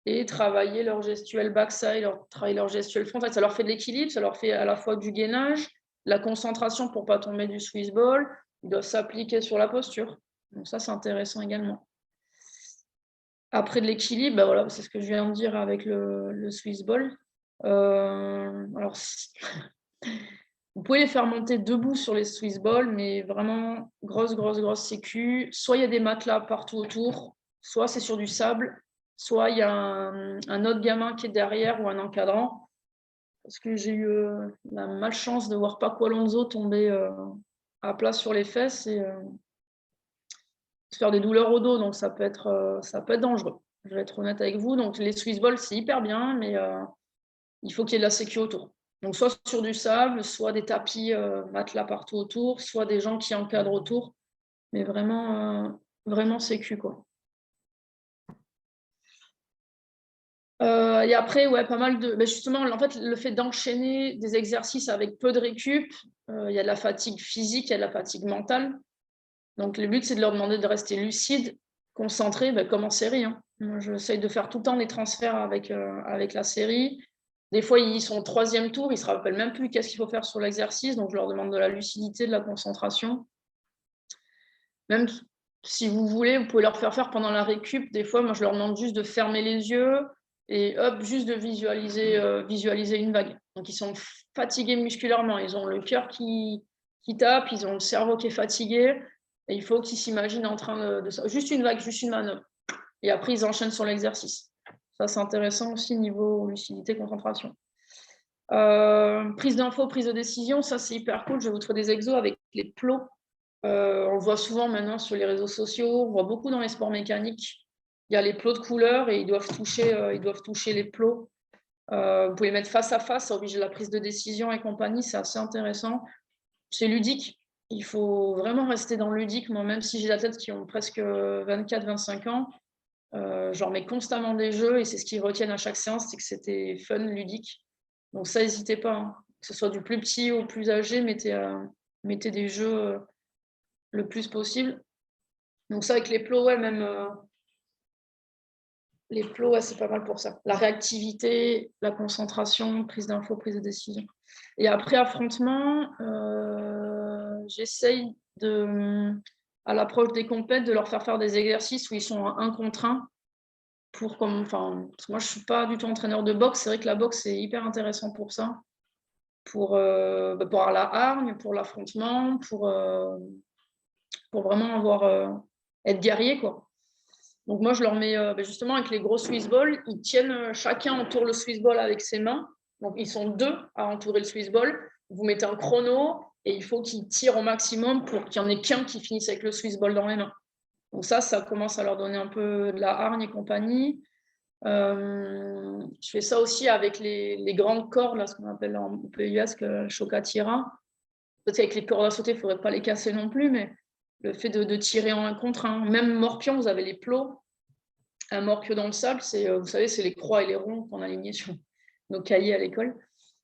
et travailler leur gestuelle backside, travailler leur gestuelle front. En fait, ça leur fait de l'équilibre, ça leur fait à la fois du gainage, la concentration pour ne pas tomber du Swiss ball. Ils doivent s'appliquer sur la posture. Donc ça, c'est intéressant également. Après de l'équilibre, voilà, c'est ce que je viens de dire avec le Swiss ball. Alors, vous pouvez les faire monter debout sur les Swiss balls, mais vraiment grosse sécu. Soit il y a des matelas partout autour, soit c'est sur du sable, soit il y a un autre gamin qui est derrière ou un encadrant. Parce que j'ai eu la malchance de voir Paco Alonso tomber à plat sur les fesses et se faire des douleurs au dos, donc ça peut être dangereux. Je vais être honnête avec vous. Donc les Swiss balls, c'est hyper bien, mais il faut qu'il y ait de la sécu autour. Donc soit sur du sable, soit des tapis matelas partout autour, soit des gens qui encadrent autour, mais vraiment sécu, quoi. Et après, ouais, pas mal de. Justement, en fait, le fait d'enchaîner des exercices avec peu de récup, il y a de la fatigue physique, il y a de la fatigue mentale. Donc, le but, c'est de leur demander de rester lucides, concentrés, comme en série. Hein. Moi, j'essaye de faire tout le temps des transferts avec la série. Des fois, ils sont au 3e tour, ils ne se rappellent même plus qu'est-ce qu'il faut faire sur l'exercice. Donc, je leur demande de la lucidité, de la concentration. Même si vous voulez, vous pouvez leur faire pendant la récup. Des fois, moi, je leur demande juste de fermer les yeux et hop, juste de visualiser une vague. Donc, ils sont fatigués musculairement. Ils ont le cœur qui tape, ils ont le cerveau qui est fatigué. Et il faut qu'ils s'imaginent en train de ça. Juste une vague, juste une manœuvre. Et après, ils enchaînent sur l'exercice. Ça, c'est intéressant aussi niveau lucidité, concentration. Prise d'info, prise de décision, ça, c'est hyper cool. Je vais vous trouver des exos avec les plots. On le voit souvent maintenant sur les réseaux sociaux. On voit beaucoup dans les sports mécaniques. Il y a les plots de couleurs et ils doivent toucher les plots. Vous pouvez les mettre face à face, ça oblige la prise de décision et compagnie. C'est assez intéressant. C'est ludique. Il faut vraiment rester dans le ludique. Moi, même si j'ai des athlètes qui ont presque 24-25 ans, j'en mets constamment des jeux et c'est ce qu'ils retiennent à chaque séance, c'est que c'était fun, ludique. Donc ça, n'hésitez pas. Hein. Que ce soit du plus petit au plus âgé, mettez des jeux le plus possible. Donc ça, avec les plots, ouais, même les plots, ouais, c'est pas mal pour ça. La réactivité, la concentration, prise d'infos, prise de décision. Et après affrontement, j'essaye à l'approche des compètes, de leur faire des exercices où ils sont en 1 contre 1. Parce que moi, je ne suis pas du tout entraîneur de boxe. C'est vrai que la boxe, c'est hyper intéressant pour ça. Pour avoir la hargne, pour l'affrontement, pour vraiment être guerrier, quoi. Donc moi, je leur mets justement avec les gros Swiss balls, ils tiennent chacun entoure le Swiss ball avec ses mains. Donc ils sont 2 à entourer le Swiss ball. Vous mettez un chrono et il faut qu'ils tirent au maximum pour qu'il n'y en ait qu'un qui finisse avec le Swiss ball dans les mains. Donc ça commence à leur donner un peu de la hargne et compagnie. Je fais ça aussi avec les grandes cordes, là, ce qu'on appelle en PUS le chocatira. Peut-être avec les cordes à sauter, il ne faudrait pas les casser non plus, mais le fait de tirer en 1 contre 1. Même morpion, vous avez les plots. Un morpion dans le sable, vous savez, c'est les croix et les ronds qu'on alignait sur nos cahiers à l'école.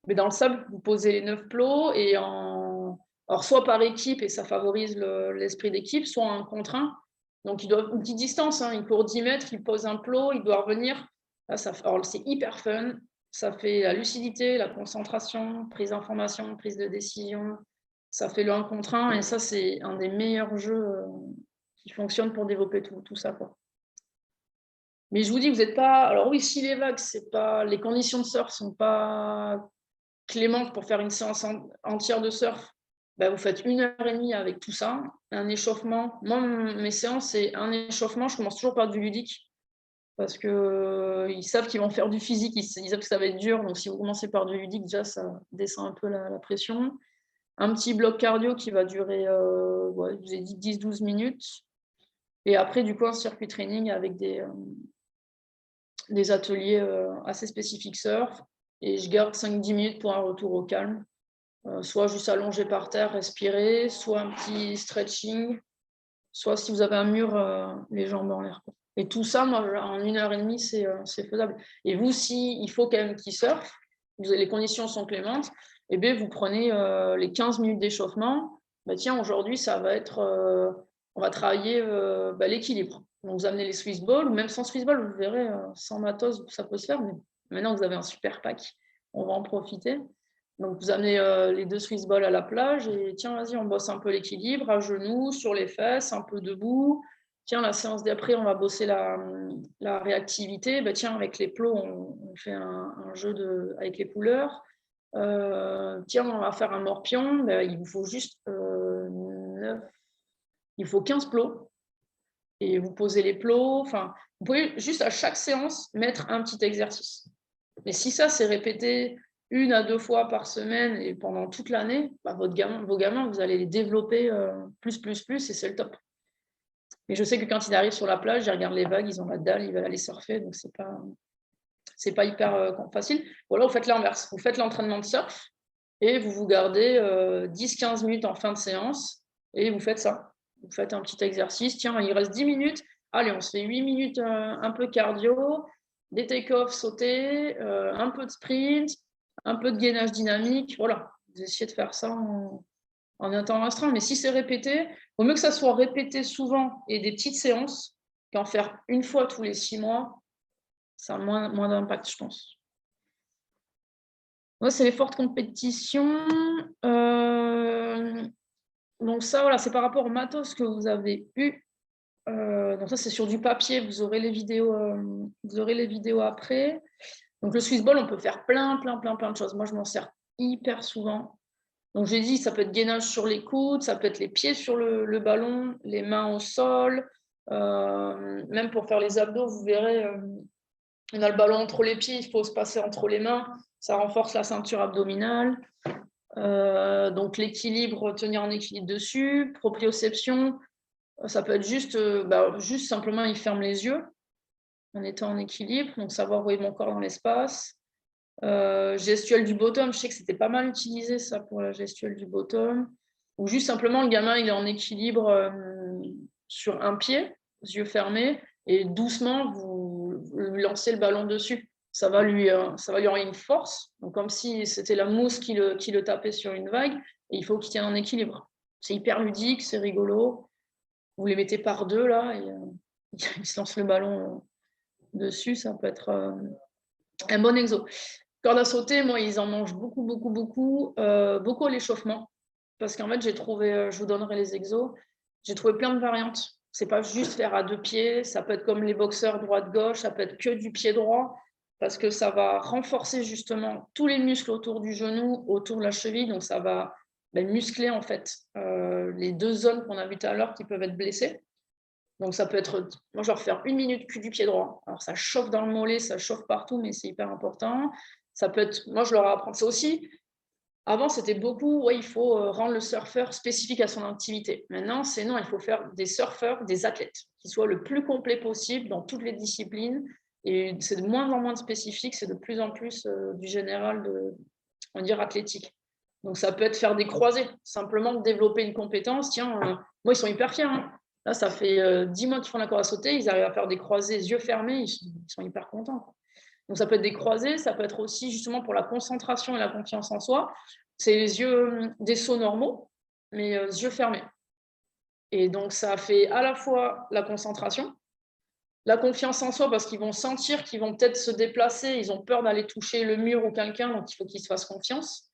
Mais dans le sable, vous posez les 9 plots et alors soit par équipe et ça favorise l'esprit d'équipe, soit en 1 contre 1. Donc, ils doivent une petite distance, hein. Ils courent 10 mètres, ils posent un plot, ils doivent revenir. Là, alors, c'est hyper fun. Ça fait la lucidité, la concentration, prise d'information, prise de décision. Ça fait le 1 contre 1 et ça, c'est un des meilleurs jeux qui fonctionne pour développer tout ça, quoi. Mais je vous dis, vous n'êtes pas. Alors oui, si les vagues, c'est pas. Les conditions de surf ne sont pas clémentes pour faire une séance entière de surf, vous faites 1h30 avec tout ça, un échauffement. Moi, mes séances, c'est un échauffement. Je commence toujours par du ludique parce qu'ils savent qu'ils vont faire du physique, ils savent que ça va être dur. Donc, si vous commencez par du ludique, déjà, ça descend un peu la pression. Un petit bloc cardio qui va durer, je vous ai dit 10-12 minutes. Et après, du coup, un circuit training avec des ateliers assez spécifiques surf. Et je garde 5-10 minutes pour un retour au calme. Soit juste allongé par terre, respirer, soit un petit stretching, soit si vous avez un mur, les jambes en l'air. Et tout ça, moi, en 1h30, c'est faisable. Et vous, il faut quand même qu'ils surfent, les conditions sont clémentes, et bien vous prenez les 15 minutes d'échauffement. Tiens, aujourd'hui, ça va être, on va travailler l'équilibre. Donc, vous amenez les Swiss balls, ou même sans Swiss ball, vous verrez, sans matos, ça peut se faire, mais maintenant que vous avez un super pack, on va en profiter. Donc, vous amenez les 2 Swiss balls à la plage et tiens, vas-y, on bosse un peu l'équilibre, à genoux, sur les fesses, un peu debout. Tiens, la séance d'après, on va bosser la réactivité. Tiens, avec les plots, on fait un jeu avec les couleurs. Tiens, on va faire un morpion. Il vous faut juste 15 plots. Et vous posez les plots. Enfin, vous pouvez juste à chaque séance mettre un petit exercice. Mais si ça, c'est répété 1 à 2 fois par semaine et pendant toute l'année, vos gamins, vous allez les développer plus, et c'est le top. Mais je sais que quand ils arrivent sur la plage, ils regardent les vagues, ils ont la dalle, ils veulent aller surfer, donc c'est pas hyper facile. Ou alors, vous faites l'inverse. Vous faites l'entraînement de surf et vous gardez 10-15 minutes en fin de séance et vous faites ça. Vous faites un petit exercice. Tiens, il reste 10 minutes. Allez, on se fait 8 minutes un peu cardio, des take-off sautés, un peu de sprint, un peu de gainage dynamique. Voilà, vous essayez de faire ça en un temps restreint. Mais si c'est répété, il vaut mieux que ça soit répété souvent et des petites séances qu'en faire une fois tous les 6 mois. Ça a moins d'impact, je pense. Moi, c'est les fortes compétitions. Donc ça, voilà, c'est par rapport au matos que vous avez eu. Donc ça, c'est sur du papier. Vous aurez les vidéos après. Donc le Swiss ball, on peut faire plein de choses. Moi, je m'en sers hyper souvent. Donc j'ai dit, ça peut être gainage sur les coudes, ça peut être les pieds sur le ballon, les mains au sol. Même pour faire les abdos, vous verrez, on a le ballon entre les pieds, il faut se passer entre les mains. Ça renforce la ceinture abdominale. Donc l'équilibre, tenir en équilibre dessus. Proprioception, ça peut être juste simplement, il ferme les yeux en étant en équilibre, donc savoir où est mon corps dans l'espace. Gestuelle du bottom, je sais que c'était pas mal utilisé ça pour la gestuelle du bottom. Ou juste simplement, le gamin, il est en équilibre sur un pied, yeux fermés, et doucement, vous lancez le ballon dessus. Ça va lui envoyer une force, donc comme si c'était la mousse qui le tapait sur une vague, et il faut qu'il tienne en équilibre. C'est hyper ludique, c'est rigolo. Vous les mettez par 2 là, et ils se lancent le ballon dessus, ça peut être un bon exo. Corde à sauter, moi, ils en mangent beaucoup à l'échauffement, parce qu'en fait, j'ai trouvé, je vous donnerai les exos, j'ai trouvé plein de variantes. C'est pas juste faire à 2 pieds, ça peut être comme les boxeurs droite-gauche, ça peut être que du pied droit, parce que ça va renforcer justement tous les muscles autour du genou, autour de la cheville, donc ça va muscler en fait les 2 zones qu'on a vues tout à l'heure qui peuvent être blessées. Donc, ça peut être, moi, je vais refaire 1 minute cul du pied droit. Alors, ça chauffe dans le mollet, ça chauffe partout, mais c'est hyper important. Ça peut être, moi, je leur apprends ça aussi. Avant, c'était beaucoup, ouais, il faut rendre le surfeur spécifique à son activité. Maintenant, c'est non, il faut faire des surfeurs, des athlètes, qui soient le plus complets possible dans toutes les disciplines. Et c'est de moins en moins de spécifique, c'est de plus en plus du général, on va dire, athlétique. Donc, ça peut être faire des croisés, simplement développer une compétence. Tiens, moi, ils sont hyper fiers. Hein. Là, ça fait 10 mois qu'ils font la corde à sauter, ils arrivent à faire des croisés, yeux fermés, ils sont hyper contents. Donc, ça peut être des croisés, ça peut être aussi justement pour la concentration et la confiance en soi. C'est les yeux, des sauts normaux, mais yeux fermés. Et donc, ça fait à la fois la concentration, la confiance en soi, parce qu'ils vont sentir qu'ils vont peut-être se déplacer, ils ont peur d'aller toucher le mur ou quelqu'un, donc il faut qu'ils se fassent confiance.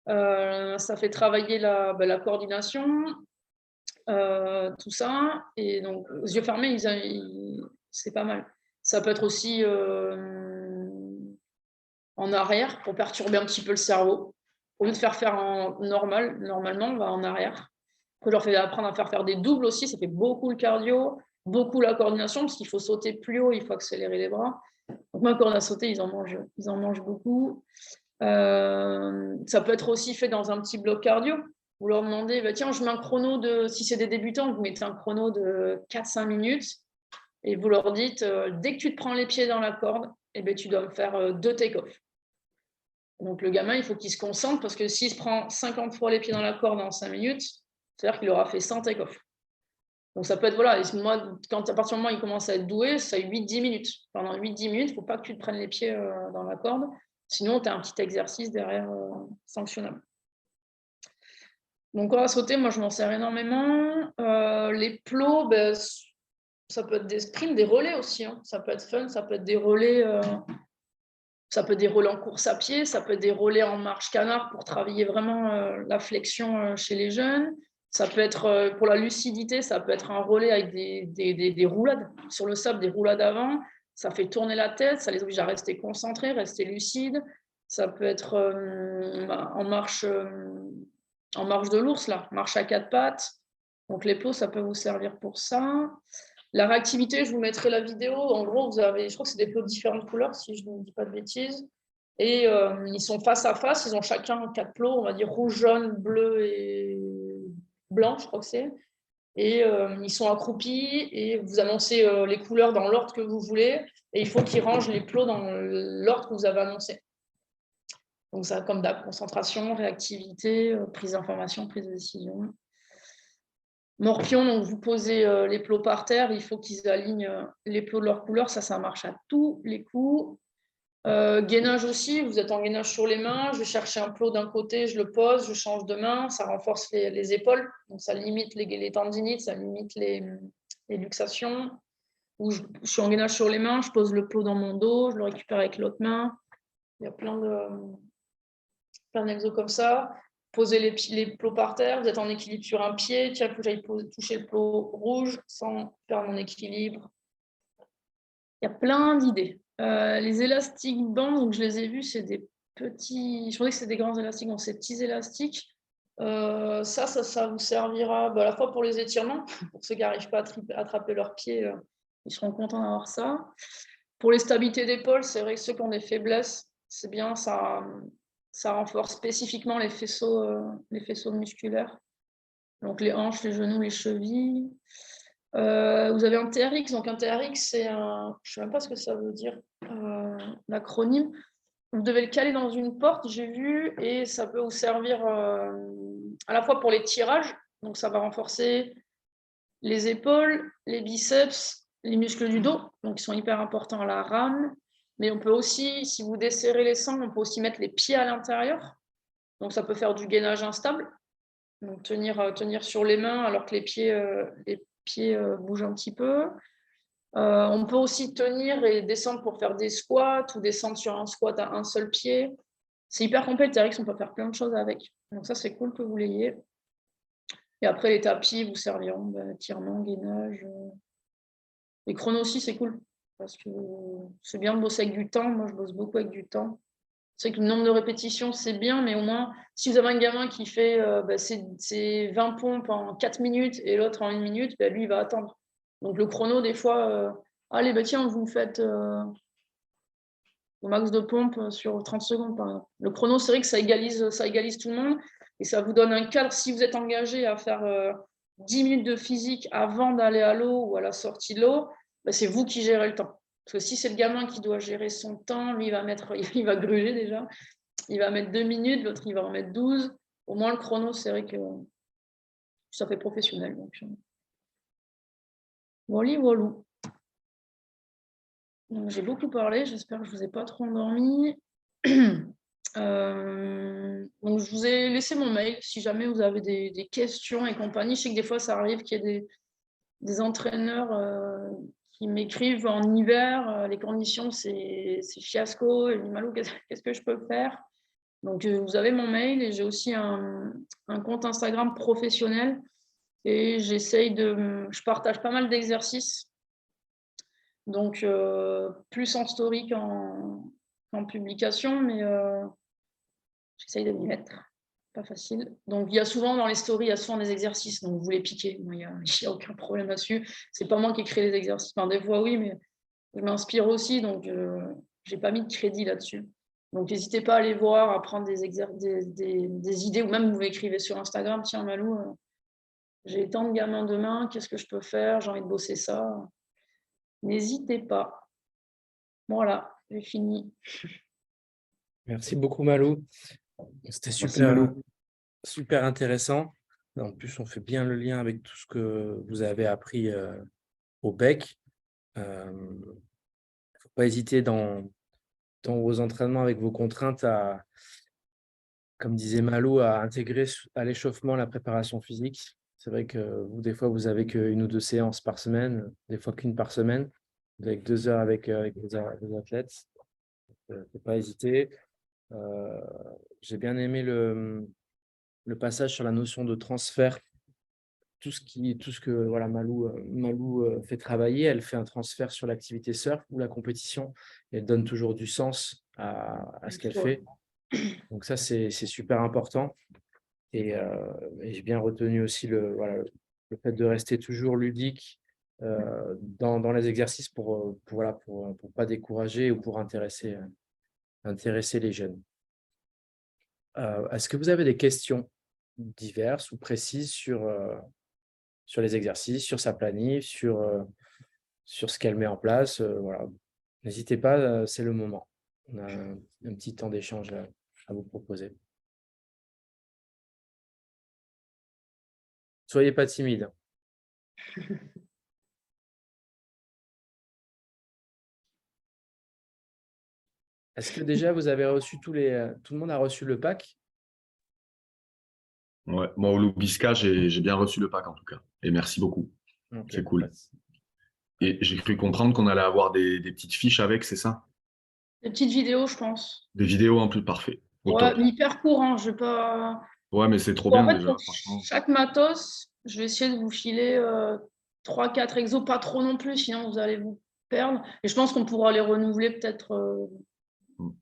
Ça fait travailler la coordination, tout ça. Et donc, les yeux fermés, c'est pas mal. Ça peut être aussi en arrière pour perturber un petit peu le cerveau. Au lieu de faire en normalement, on va en arrière. Après, je leur fais apprendre à faire des doubles aussi. Ça fait beaucoup le cardio, beaucoup la coordination, parce qu'il faut sauter plus haut, il faut accélérer les bras. Donc, moi, quand on a sauté, ils en mangent beaucoup. Ça peut être aussi fait dans un petit bloc cardio. Vous leur demandez, bah, tiens, je mets un chrono si c'est des débutants, vous mettez un chrono de 4-5 minutes et vous leur dites, dès que tu te prends les pieds dans la corde, eh ben, tu dois me faire 2 take-off. Donc, le gamin, il faut qu'il se concentre parce que s'il se prend 50 fois les pieds dans la corde en 5 minutes, c'est-à-dire qu'il aura fait 100 take-off. Donc, ça peut être, voilà, et moi, à partir du moment où il commence à être doué, ça 8-10 minutes. Pendant 8-10 minutes, il ne faut pas que tu te prennes les pieds dans la corde. Sinon, tu as un petit exercice derrière sanctionnable. Donc, corde à sauter, moi, je m'en sers énormément. Les plots, ben, ça peut être des sprints, des relais aussi. Hein. Ça peut être fun, ça peut être des relais. Ça peut être des relais en course à pied, ça peut être des relais en marche canard pour travailler vraiment la flexion chez les jeunes. Ça peut être, pour la lucidité, ça peut être un relais avec des roulades sur le sable, des roulades avant. Ça fait tourner la tête, ça les oblige à rester concentrés, rester lucides. Ça peut être en marche de l'ours, là, marche à 4 pattes. Donc les plots, ça peut vous servir pour ça. La réactivité, je vous mettrai la vidéo. En gros, vous avez, je crois que c'est des plots de différentes couleurs, si je ne dis pas de bêtises. Et ils sont face à face. Ils ont chacun 4 plots, on va dire rouge, jaune, bleu et blanc, je crois que c'est. Et ils sont accroupis et vous annoncez les couleurs dans l'ordre que vous voulez. Et il faut qu'ils rangent les plots dans l'ordre que vous avez annoncé. Donc, ça, comme d'hab, concentration, réactivité, prise d'information, prise de décision. Morpion, donc vous posez les plots par terre, il faut qu'ils alignent les plots de leur couleur, ça marche à tous les coups. Gainage aussi, vous êtes en gainage sur les mains, je vais chercher un plot d'un côté, je le pose, je change de main, ça renforce les épaules, donc ça limite les tendinites, ça limite les luxations. Ou je suis en gainage sur les mains, je pose le plot dans mon dos, je le récupère avec l'autre main. Il y a plein d'exos comme ça. Posez les plots par terre, vous êtes en équilibre sur un pied, tiens, il faut que j'aille toucher le plot rouge sans perdre mon équilibre. Il y a plein d'idées. Les élastiques bancs, donc je les ai vus, c'est des petits, je pensais que c'était des grands élastiques, donc c'est des petits élastiques. Ça vous servira à la fois pour les étirements, pour ceux qui n'arrivent pas à attraper leurs pieds, ils seront contents d'avoir ça. Pour les stabilités d'épaule, c'est vrai que ceux qui ont des faiblesses, c'est bien, ça renforce spécifiquement les faisceaux musculaires. Donc les hanches, les genoux, les chevilles. Vous avez un TRX. Donc un TRX, c'est un... Je ne sais même pas ce que ça veut dire, l'acronyme. Vous devez le caler dans une porte, j'ai vu, et ça peut vous servir à la fois pour les tirages. Donc ça va renforcer les épaules, les biceps, les muscles du dos, donc ils sont hyper importants à la rame. Mais on peut aussi, si vous desserrez les sangs, on peut aussi mettre les pieds à l'intérieur. Donc ça peut faire du gainage instable. Donc tenir sur les mains alors que les pieds bougent un petit peu. On peut aussi tenir et descendre pour faire des squats ou descendre sur un squat à un seul pied. C'est hyper complet, le TRX, on peut faire plein de choses avec. Donc ça, c'est cool que vous l'ayez. Et après, les tapis vous serviront, étirement, gainage. Les chronos aussi, c'est cool. Parce que c'est bien de bosser avec du temps. Moi, je bosse beaucoup avec du temps. C'est que le nombre de répétitions, c'est bien, mais au moins, si vous avez un gamin qui fait ses 20 pompes en 4 minutes et l'autre en 1 minute, lui, il va attendre. Donc, le chrono, des fois, allez, bah, tiens, vous faites le max de pompe sur 30 secondes, par exemple. Le chrono, c'est vrai que ça égalise tout le monde et ça vous donne un cadre. Si vous êtes engagé à faire 10 minutes de physique avant d'aller à l'eau ou à la sortie de l'eau, bah, c'est vous qui gérez le temps. Parce que si c'est le gamin qui doit gérer son temps, lui, il va gruger déjà. Il va mettre 2 minutes, l'autre, il va en mettre 12. Au moins, le chrono, c'est vrai que ça fait professionnel. Donc, voilà. Donc, j'ai beaucoup parlé, j'espère que je ne vous ai pas trop endormi. Donc, je vous ai laissé mon mail si jamais vous avez des questions et compagnie. Je sais que des fois, ça arrive qu'il y ait des entraîneurs qui m'écrivent en hiver, les conditions, c'est fiasco. Et Malou, qu'est-ce que je peux faire? Donc, vous avez mon mail et j'ai aussi un compte Instagram professionnel et je partage pas mal d'exercices. Donc, plus en story qu'en publication, mais j'essaye de m'y mettre. Pas facile. Donc, il y a souvent dans les stories, il y a souvent des exercices, donc vous les piquez. Il n'y a aucun problème là-dessus. C'est pas moi qui crée les exercices. Enfin, des fois, oui, mais je m'inspire aussi, donc je n'ai pas mis de crédit là-dessus. Donc, n'hésitez pas à aller voir, à prendre des idées, ou même vous m'écrivez sur Instagram, tiens, Malou, j'ai tant de gamins demain, qu'est-ce que je peux faire? J'ai envie de bosser ça. N'hésitez pas. Voilà, j'ai fini. Merci beaucoup, Malou. C'était Merci Malou. super intéressant. En plus, on fait bien le lien avec tout ce que vous avez appris au BEC. Il ne faut pas hésiter dans vos entraînements avec vos contraintes comme disait Malou, à intégrer à l'échauffement la préparation physique. C'est vrai que vous, des fois, vous avez qu'une ou deux séances par semaine, des fois qu'une par semaine, avec 2 heures avec vos athlètes. Il ne faut pas hésiter. J'ai bien aimé le passage sur la notion de transfert. Tout ce que voilà, Malou fait travailler, elle fait un transfert sur l'activité surf ou la compétition. Et elle donne toujours du sens à ce qu'elle fait. Donc ça, c'est super important. Et j'ai bien retenu aussi le fait de rester toujours ludique dans les exercices pour pas décourager ou pour intéresser les jeunes. Est-ce que vous avez des questions diverses ou précises sur les exercices, sur sa planif, sur ce qu'elle met en place? Voilà. N'hésitez pas, c'est le moment. On a un petit temps d'échange à vous proposer. Soyez pas timide. Est-ce que déjà vous avez reçu tout le monde a reçu le pack? Ouais, moi, au Loubisca, j'ai bien reçu le pack en tout cas. Et merci beaucoup. Okay. C'est cool. Et j'ai cru comprendre qu'on allait avoir des petites fiches avec, c'est ça? Des petites vidéos, je pense. Des vidéos en plus, parfait. Ouais, mais hyper court, hein, je vais pas. Ouais, mais c'est trop Bon, bien en fait, déjà, pour franchement. chaque matos, je vais essayer de vous filer 3-4 exos, pas trop non plus, sinon vous allez vous perdre. Et je pense qu'on pourra les renouveler peut-être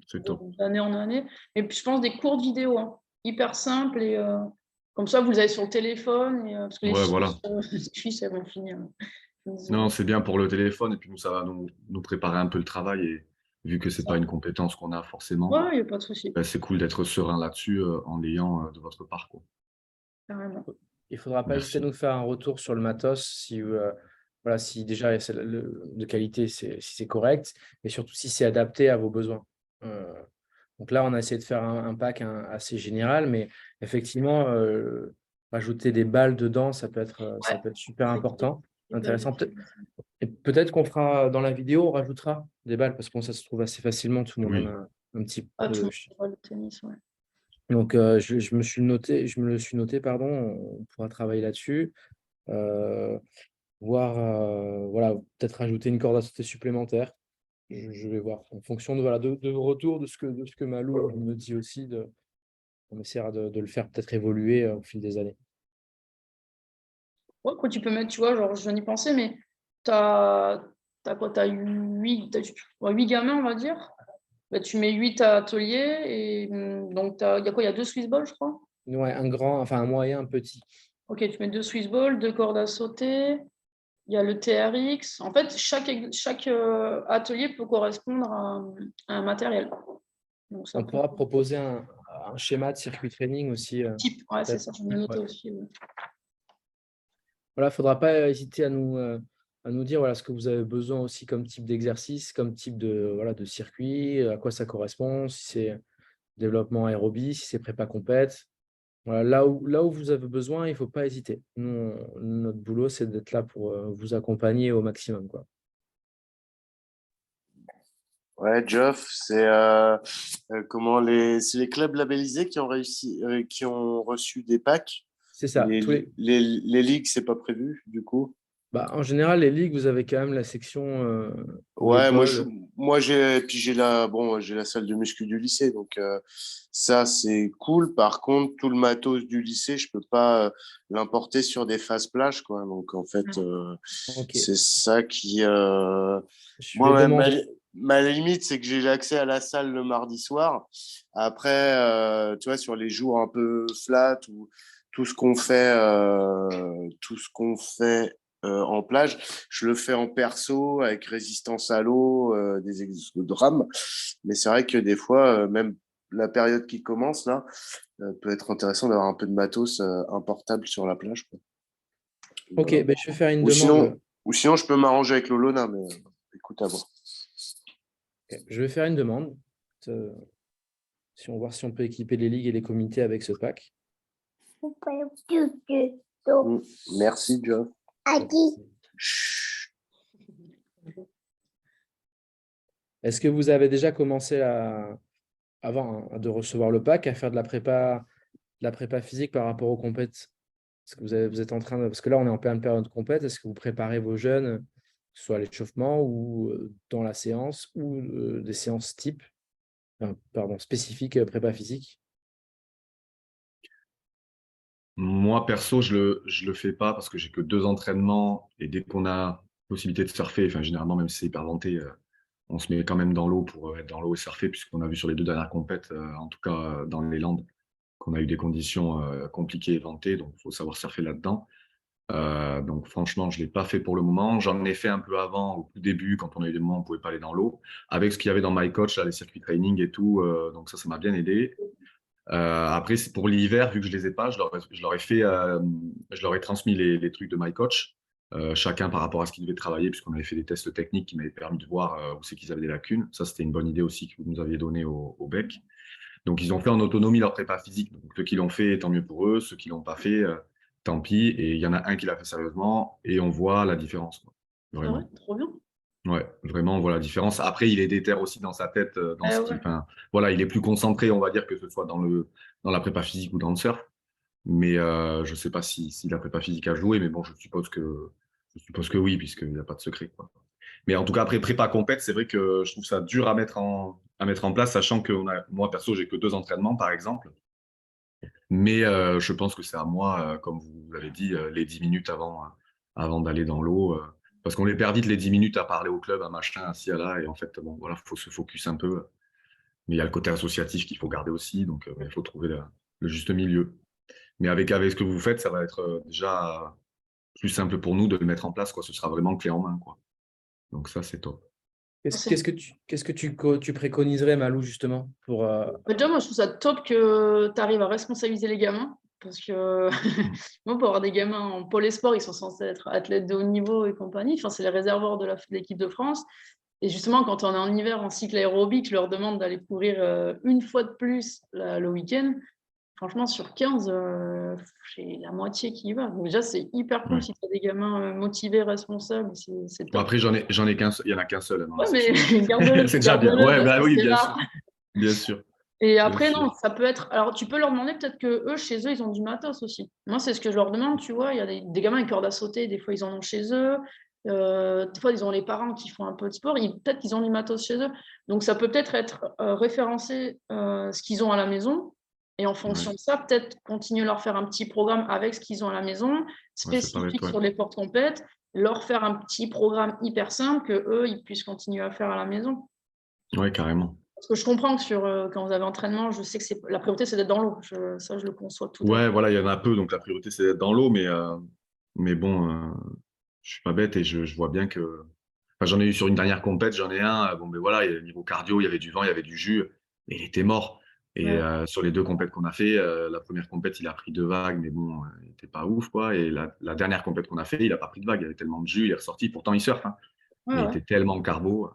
C'est top. d'année en année. Et puis, je pense des courtes vidéos, hein, hyper simples. Et comme ça, vous les avez sur le téléphone. Et, parce que Ouais, voilà. les fiches, elles vont finir. Non, c'est bien pour le téléphone. Et puis nous, ça va nous préparer un peu le travail. Et vu que c'est pas une compétence qu'on a forcément, Ouais, il n'y a pas de souci. bah, c'est cool d'être serein là-dessus en l'ayant de votre part, quoi. Carrément. Il ne faudra pas hésiter à nous faire un retour sur le matos si, voilà, si déjà c'est de qualité, si c'est correct, et surtout si c'est adapté à vos besoins. Donc là, on a essayé de faire un pack assez général, mais effectivement, rajouter des balles dedans, ça peut être super important, intéressant. Et peut-être qu'on fera dans la vidéo, on rajoutera des balles, parce que ça se trouve assez facilement, tout le monde en a un petit peu. Ah, tout le monde, le tennis, ouais. Donc, je me le suis noté, pardon, on pourra travailler là-dessus. Voir, voilà, peut-être rajouter une corde à sauter supplémentaire. Je vais voir en fonction de vos retours, de ce que Malou me dit aussi. On essaiera de le faire peut-être évoluer au fil des années. Ouais, quoi, tu peux mettre, tu vois, genre, je n'y pensais, mais t'as quoi? T'as 8 gamins, on va dire. Bah, tu mets 8 ateliers et donc il y a quoi? Il y a 2 Swiss balls, je crois. Ouais, un grand, enfin un moyen, un petit. Ok, tu mets 2 Swiss balls, 2 cordes à sauter. il y a le TRX. En fait, chaque atelier peut correspondre à un matériel. Donc, ça On pourra proposer un schéma de circuit training aussi. type, ouais, c'est peut-être. ça, j'en ai noté Ouais. aussi. Ouais. Voilà, il ne faudra pas hésiter à nous dire voilà, ce que vous avez besoin aussi comme type d'exercice, comme type de circuit, à quoi ça correspond, si c'est développement aérobie, si c'est prépa compète. Voilà, là où vous avez besoin, il ne faut pas hésiter. Nous, notre boulot, c'est d'être là pour vous accompagner au maximum, quoi. Ouais, Geoff, c'est c'est les clubs labellisés qui ont réussi, qui ont reçu des packs. C'est ça. Les ligues, c'est pas prévu, du coup. Bah, en général, les ligues, vous avez quand même la section ou Ouais, l'école. j'ai la salle de muscu du lycée, donc ça c'est cool. Par contre, tout le matos du lycée, je peux pas l'importer sur des phases plage, quoi. Donc en fait, Ok, c'est ça qui je vais moi demander. ma limite, c'est que j'ai l'accès à la salle le mardi soir. Après, tu vois, sur les jours un peu flat ou tout ce qu'on fait en plage. Je le fais en perso avec résistance à l'eau, des exercices de drame. Mais c'est vrai que des fois, même la période qui commence là, peut être intéressant d'avoir un peu de matos importable sur la plage, quoi. Ok, Voilà. ben, je vais faire une Ou demande. sinon, je peux m'arranger avec Lolona, mais écoute à voir. Ok, je vais faire une demande. euh, voir si on peut équiper les ligues et les comités avec ce pack. Merci, Joe. Est-ce que vous avez déjà commencé avant de recevoir le pack, à faire de la prépa physique par rapport aux compètes? Est-ce que vous êtes en train de... Parce que là, on est en pleine période de compète. Est-ce que vous préparez vos jeunes, que ce soit à l'échauffement ou dans la séance, ou des séances type, spécifiques prépa physique? Moi, perso, je le fais pas parce que j'ai que 2 entraînements et dès qu'on a possibilité de surfer, enfin, généralement, même si c'est hyper venté, on se met quand même dans l'eau pour être dans l'eau et surfer, puisqu'on a vu sur les 2 dernières compètes, en tout cas dans les Landes, qu'on a eu des conditions compliquées et ventées, donc il faut savoir surfer là-dedans. Donc franchement, je ne l'ai pas fait pour le moment. J'en ai fait un peu avant, au tout début, quand on a eu des moments où on ne pouvait pas aller dans l'eau, avec ce qu'il y avait dans MyCoach, là, les circuits training et tout. Donc ça m'a bien aidé. Après, c'est pour l'hiver, vu que je les ai pas, je leur ai transmis les trucs de MyCoach, chacun par rapport à ce qu'ils devaient travailler, puisqu'on avait fait des tests techniques qui m'avaient permis de voir où c'est qu'ils avaient des lacunes. Ça, c'était une bonne idée aussi que vous nous aviez donnée au BEC. Donc, ils ont fait en autonomie leur prépa physique. Donc, ceux qui l'ont fait, tant mieux pour eux. Ceux qui l'ont pas fait, tant pis. Et il y en a un qui l'a fait sérieusement et on voit la différence, quoi. C'est vrai, Vraiment. trop bien. Ouais, vraiment, on voit la différence. Après, il est déter aussi dans sa tête, dans ce qu'il, Ouais. enfin, voilà, il est plus concentré, on va dire, que ce soit dans la prépa physique ou dans le surf. Mais je ne sais pas si la prépa physique a joué, mais bon, je suppose que oui, puisqu'il n'y a pas de secret, quoi. Mais en tout cas, après prépa compète, c'est vrai que je trouve ça dur à mettre en place, sachant que moi, perso, j'ai que 2 entraînements, par exemple. Mais je pense que c'est à moi, comme vous l'avez dit, les 10 minutes avant d'aller dans l'eau. Parce qu'on les perd vite, les 10 minutes à parler au club, à machin, à ci, à là. Et en fait, bon, voilà, il faut se focus un peu. Mais il y a le côté associatif qu'il faut garder aussi. Donc, il faut trouver le juste milieu. Mais avec ce que vous faites, ça va être déjà plus simple pour nous de le mettre en place, quoi. Ce sera vraiment clé en main, quoi. Donc ça, c'est top. Qu'est-ce que tu préconiserais, Malou, justement, pour... Déjà, moi, je trouve ça top que tu arrives à responsabiliser les gamins. Parce que moi, pour avoir des gamins en pôle sport, ils sont censés être athlètes de haut niveau et compagnie. Enfin, c'est les réservoirs de l'équipe de France. Et justement, quand on est en hiver en cycle aérobique, je leur demande d'aller courir une fois de plus le week-end. Franchement, sur 15, j'ai la moitié qui y va. Donc déjà, c'est hyper cool Ouais. si tu as des gamins motivés, responsables. C'est Bon, top. après, j'en ai qu'un seul. Il y en a qu'un seul dans Ouais, la mais section. garde-le, C'est déjà bien. garde-le Ouais, parce bah que oui, c'est bien rare. sûr. Bien sûr. Et Bien après, non, sûr. ça peut être. Alors, tu peux leur demander peut-être que eux, chez eux, ils ont du matos aussi. Moi, c'est ce que je leur demande, tu vois. Il y a des gamins avec corde à sauter, des fois, ils en ont chez eux. Des fois, ils ont les parents qui font un peu de sport. Peut-être qu'ils ont du matos chez eux. Donc, ça peut peut-être être référencé ce qu'ils ont à la maison. Et en fonction Ouais. de ça, peut-être continuer à leur faire un petit programme avec ce qu'ils ont à la maison, Ouais, ça paraît, spécifique ouais. sur les portes compètes, leur faire un petit programme hyper simple que eux, ils puissent continuer à faire à la maison. Ouais, carrément. Parce que je comprends que quand vous avez entraînement, je sais que la priorité, c'est d'être dans l'eau. Ça, je le conçois tout à fait. Ouais, voilà, il y en a peu, donc la priorité, c'est d'être dans l'eau, mais bon, je suis pas bête et je vois bien que. Enfin, j'en ai eu sur une dernière compète, j'en ai un. Bon, ben voilà, niveau cardio, il y avait du vent, il y avait du jus, mais il était mort. Et Ouais. sur les 2 compètes qu'on a fait, la première compète, il a pris 2 vagues, mais bon, il était pas ouf, quoi. Et la dernière compète qu'on a fait, il a pas pris de vague. Il y avait tellement de jus, il est ressorti. Pourtant, il surfe, hein, Ouais, mais il ouais. était tellement carbo.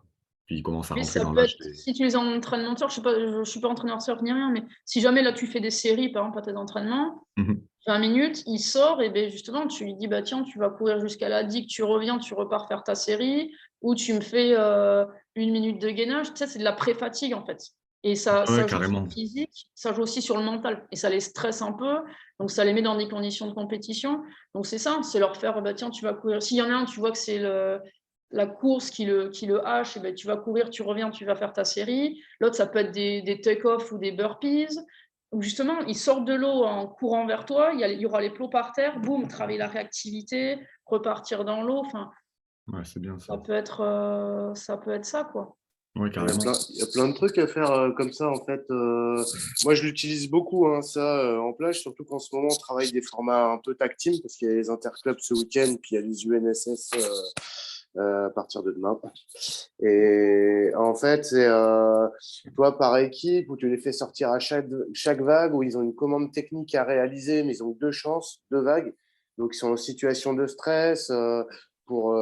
Puis il commence à Oui, rentrer ça dans peut l'âge être, des. si tu les en entraînement de surf, je suis pas entraîneur de surf ni rien, mais si jamais là tu fais des séries, par exemple, à tes entraînements, Mhm. 20 minutes, il sort, et ben justement, tu lui dis, bah tiens, tu vas courir jusqu'à la digue, tu reviens, tu repars faire ta série, ou tu me fais 1 minute de gainage. Tu sais, c'est de la pré-fatigue en fait. Et Ouais, ça joue sur carrément. le physique, ça joue aussi sur le mental. Et ça les stresse un peu, donc ça les met dans des conditions de compétition. Donc c'est ça, c'est leur faire, bah tiens, tu vas courir. S'il y en a un, tu vois que c'est la course qui le hache, et ben, tu vas courir, tu reviens, tu vas faire ta série. L'autre, ça peut être des take-off ou des burpees. Donc justement, ils sortent de l'eau en courant vers toi, il y aura les plots par terre, boum, travailler la réactivité, repartir dans l'eau. Enfin, Ouais, c'est bien ça. ça peut être ça, quoi. Ouais, carrément. Il y a plein de trucs à faire comme ça, en fait. Moi, je l'utilise beaucoup, hein, ça, en plage, surtout qu'en ce moment, on travaille des formats un peu tag team, parce qu'il y a les interclubs ce week-end, puis il y a les UNSS à partir de demain. Et en fait, c'est toi par équipe, où tu les fais sortir à chaque vague, où ils ont une commande technique à réaliser, mais ils ont 2 chances, 2 vagues. Donc, ils sont en situation de stress pour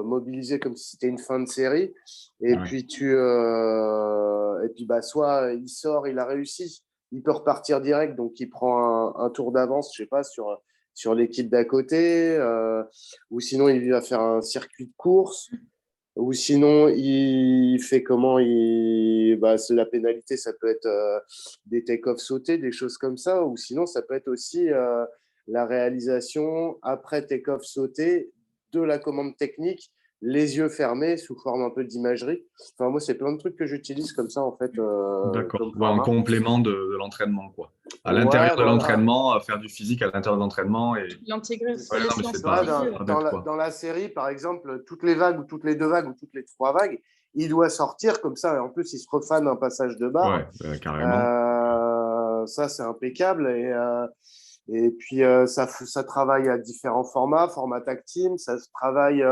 mobiliser comme si c'était une fin de série. Et Ouais. puis, bah, soit il sort, il a réussi, il peut repartir direct, donc il prend un tour d'avance, je sais pas, sur l'équipe d'à côté, ou sinon il va faire un circuit de course. Ou sinon, il fait comment bah, la pénalité, ça peut être des take-off sautés, des choses comme ça. Ou sinon, ça peut être aussi la réalisation après take-off sauté de la commande technique, les yeux fermés, sous forme un peu d'imagerie. Enfin, moi, c'est plein de trucs que j'utilise comme ça, en fait, D'accord. comme Ouais, en format. complément de l'entraînement, quoi. À Ouais, l'intérieur de voilà. l'entraînement, à faire du physique à l'intérieur de l'entraînement. Et. L'intégrer, C'est Ouais, ça non, laisse mais Tu vois, l'intégrer. c'est pas bête, quoi. dans la série, par exemple, toutes les vagues ou toutes les 2 vagues ou toutes les 3 vagues, il doit sortir comme ça. Et en plus, il se refane un passage de barre. Ouais, carrément. Ça, c'est impeccable. Et puis, ça travaille à différents formats, format tag team. Ça se travaille,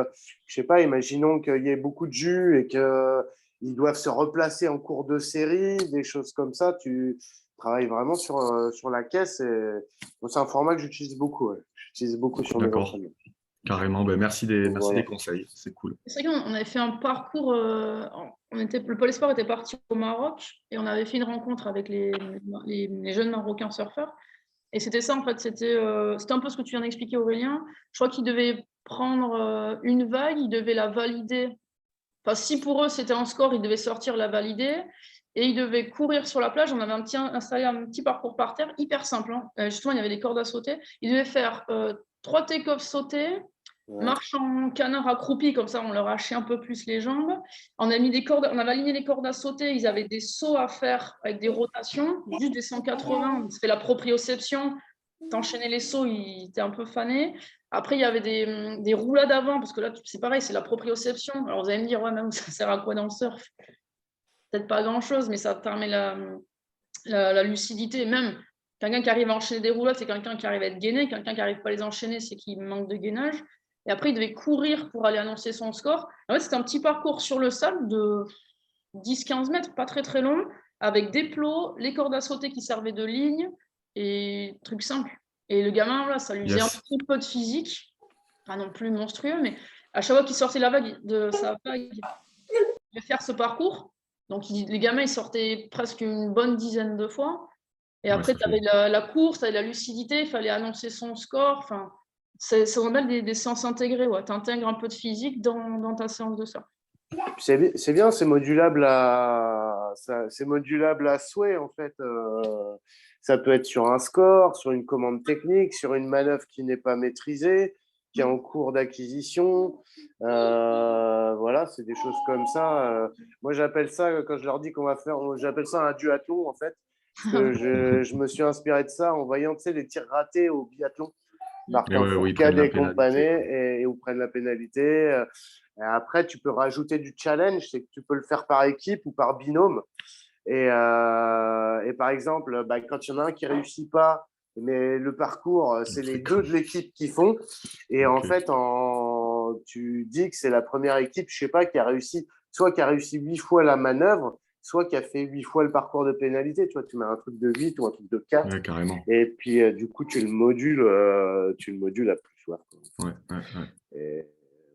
je sais pas, imaginons qu'il y ait beaucoup de jus et qu'ils doivent se replacer en cours de série, des choses comme ça. Tu travailles vraiment sur la caisse. Bon, c'est un format que j'utilise beaucoup. Ouais. J'utilise beaucoup sur mes D'accord. entraînements. Carrément. Ben, merci Donc, des voilà. conseils. C'est cool. C'est vrai qu'on avait fait un parcours, le Pôle Espoir était parti au Maroc, et on avait fait une rencontre avec les jeunes Marocains surfeurs. Et c'était ça, en fait, c'était un peu ce que tu viens d'expliquer, Aurélien. Je crois qu'ils devaient prendre une vague, ils devaient la valider. Enfin, si pour eux c'était un score, ils devaient sortir, la valider, et ils devaient courir sur la plage. On avait installé un petit parcours par terre, hyper simple, hein. Justement, il y avait des cordes à sauter. Ils devaient faire 3 take-offs sautés, Ouais. marche en canard accroupi, comme ça on leur hachait un peu plus les jambes. On a mis des cordes, on avait aligné les cordes à sauter, ils avaient des sauts à faire avec des rotations, juste des 180, on se fait la proprioception, t'enchaînais les sauts, ils étaient un peu fanés. Après, il y avait des roulades avant, parce que là, c'est pareil, c'est la proprioception. Alors vous allez me dire, ouais, même ça sert à quoi dans le surf? Peut-être pas grand-chose, mais ça permet la lucidité. Même quelqu'un qui arrive à enchaîner des roulades, c'est quelqu'un qui arrive à être gainé. Quelqu'un qui n'arrive pas à les enchaîner, c'est qu'il manque de gainage. Et après, il devait courir pour aller annoncer son score. En fait, c'était un petit parcours sur le sable de 10-15 mètres, pas très très long, avec des plots, les cordes à sauter qui servaient de ligne, et truc simple. Et le gamin, là, ça lui faisait un Yes. petit peu de physique, pas non plus monstrueux, mais à chaque fois qu'il sortait de sa vague, il devait faire ce parcours. Donc, les gamins, ils sortaient presque une bonne dizaine de fois. Et Ouais, après, ça tu avais fait. la course, tu avais la lucidité, il fallait annoncer son score. Enfin, c'est on appelle des séances intégrées. Ouais. Tu intègres un peu de physique dans ta séance de surf. C'est bien, c'est modulable à souhait, en fait. Ça peut être sur un score, sur une commande technique, sur une manœuvre qui n'est pas maîtrisée, qui est en cours d'acquisition. Voilà, c'est des choses comme ça. Moi, j'appelle ça, quand je leur dis qu'on va faire, j'appelle ça un duathlon, en fait. Parce que je me suis inspiré de ça en voyant, tu sais, les tirs ratés au biathlon. Et Martin ouais, oui, ils Fourcade prennent la et pénalité, compagnie, quoi. et où prennent la pénalité. Et après, tu peux rajouter du challenge, c'est que tu peux le faire par équipe ou par binôme. Et par exemple, bah, quand il y en a un qui réussit pas, mais le parcours, c'est Donc, les c'est deux creux. de l'équipe qui font. Et en Ok. fait, quand tu dis que c'est la première équipe, je sais pas, qui a réussi 8 fois la manœuvre, soit qui a fait 8 fois le parcours de pénalité. Tu vois, tu mets un truc de 8 ou un truc de 4. Ouais, carrément. Et puis, du coup, tu le modules à plus. Quoi. Ouais. Et,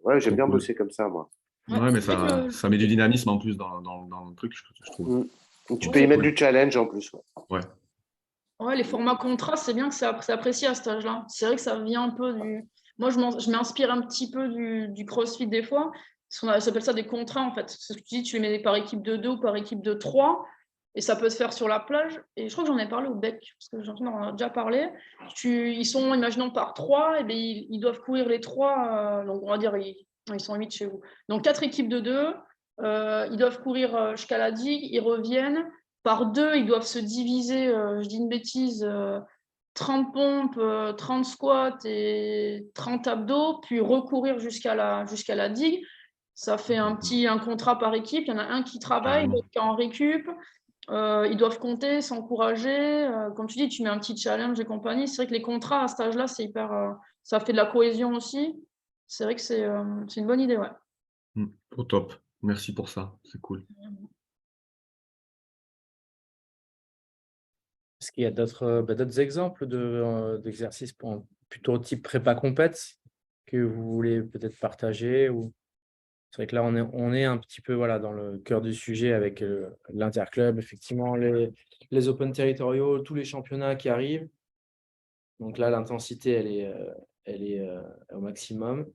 ouais, j'aime Trop bien cool. bosser comme ça, moi. Ouais, mais c'est vrai que ça met du dynamisme en plus dans le truc, je trouve. Donc, tu Bon, peux y c'est mettre cool. du challenge en plus. Ouais. Ouais, les formats contrats, c'est bien que c'est apprécié à cet âge-là. C'est vrai que ça vient un peu du. Moi, je m'inspire un petit peu du CrossFit des fois. Ça s'appelle ça des contrats, en fait. C'est ce que tu dis, tu les mets par équipe de 2 ou par équipe de 3. Et ça peut se faire sur la plage. Et je crois que j'en ai parlé au BEC, parce que j'en ai déjà parlé. Ils sont, imaginons, par 3, et bien ils doivent courir les 3. Donc, on va dire, ils sont 8 chez vous. Donc, 4 équipes de 2. Ils doivent courir jusqu'à la digue, ils reviennent. Par 2, ils doivent se diviser, je dis une bêtise, 30 pompes, 30 squats et 30 abdos, puis recourir jusqu'à la digue. Ça fait un contrat par équipe. Il y en a un qui travaille, Carrément. l'autre qui est en récup. Ils doivent compter, s'encourager. Comme tu dis, tu mets un petit challenge et compagnie. C'est vrai que les contrats à cet âge-là, c'est hyper. Ça fait de la cohésion aussi. C'est vrai que c'est une bonne idée, ouais. Au top. Merci pour ça. C'est cool. Est-ce qu'il y a d'autres exemples d'exercices plutôt type prépa compète que vous voulez peut-être partager ou... C'est vrai que là, on est un petit peu voilà, dans le cœur du sujet avec l'interclub, effectivement, les Open territoriaux, tous les championnats qui arrivent. Donc là, l'intensité, elle est au maximum.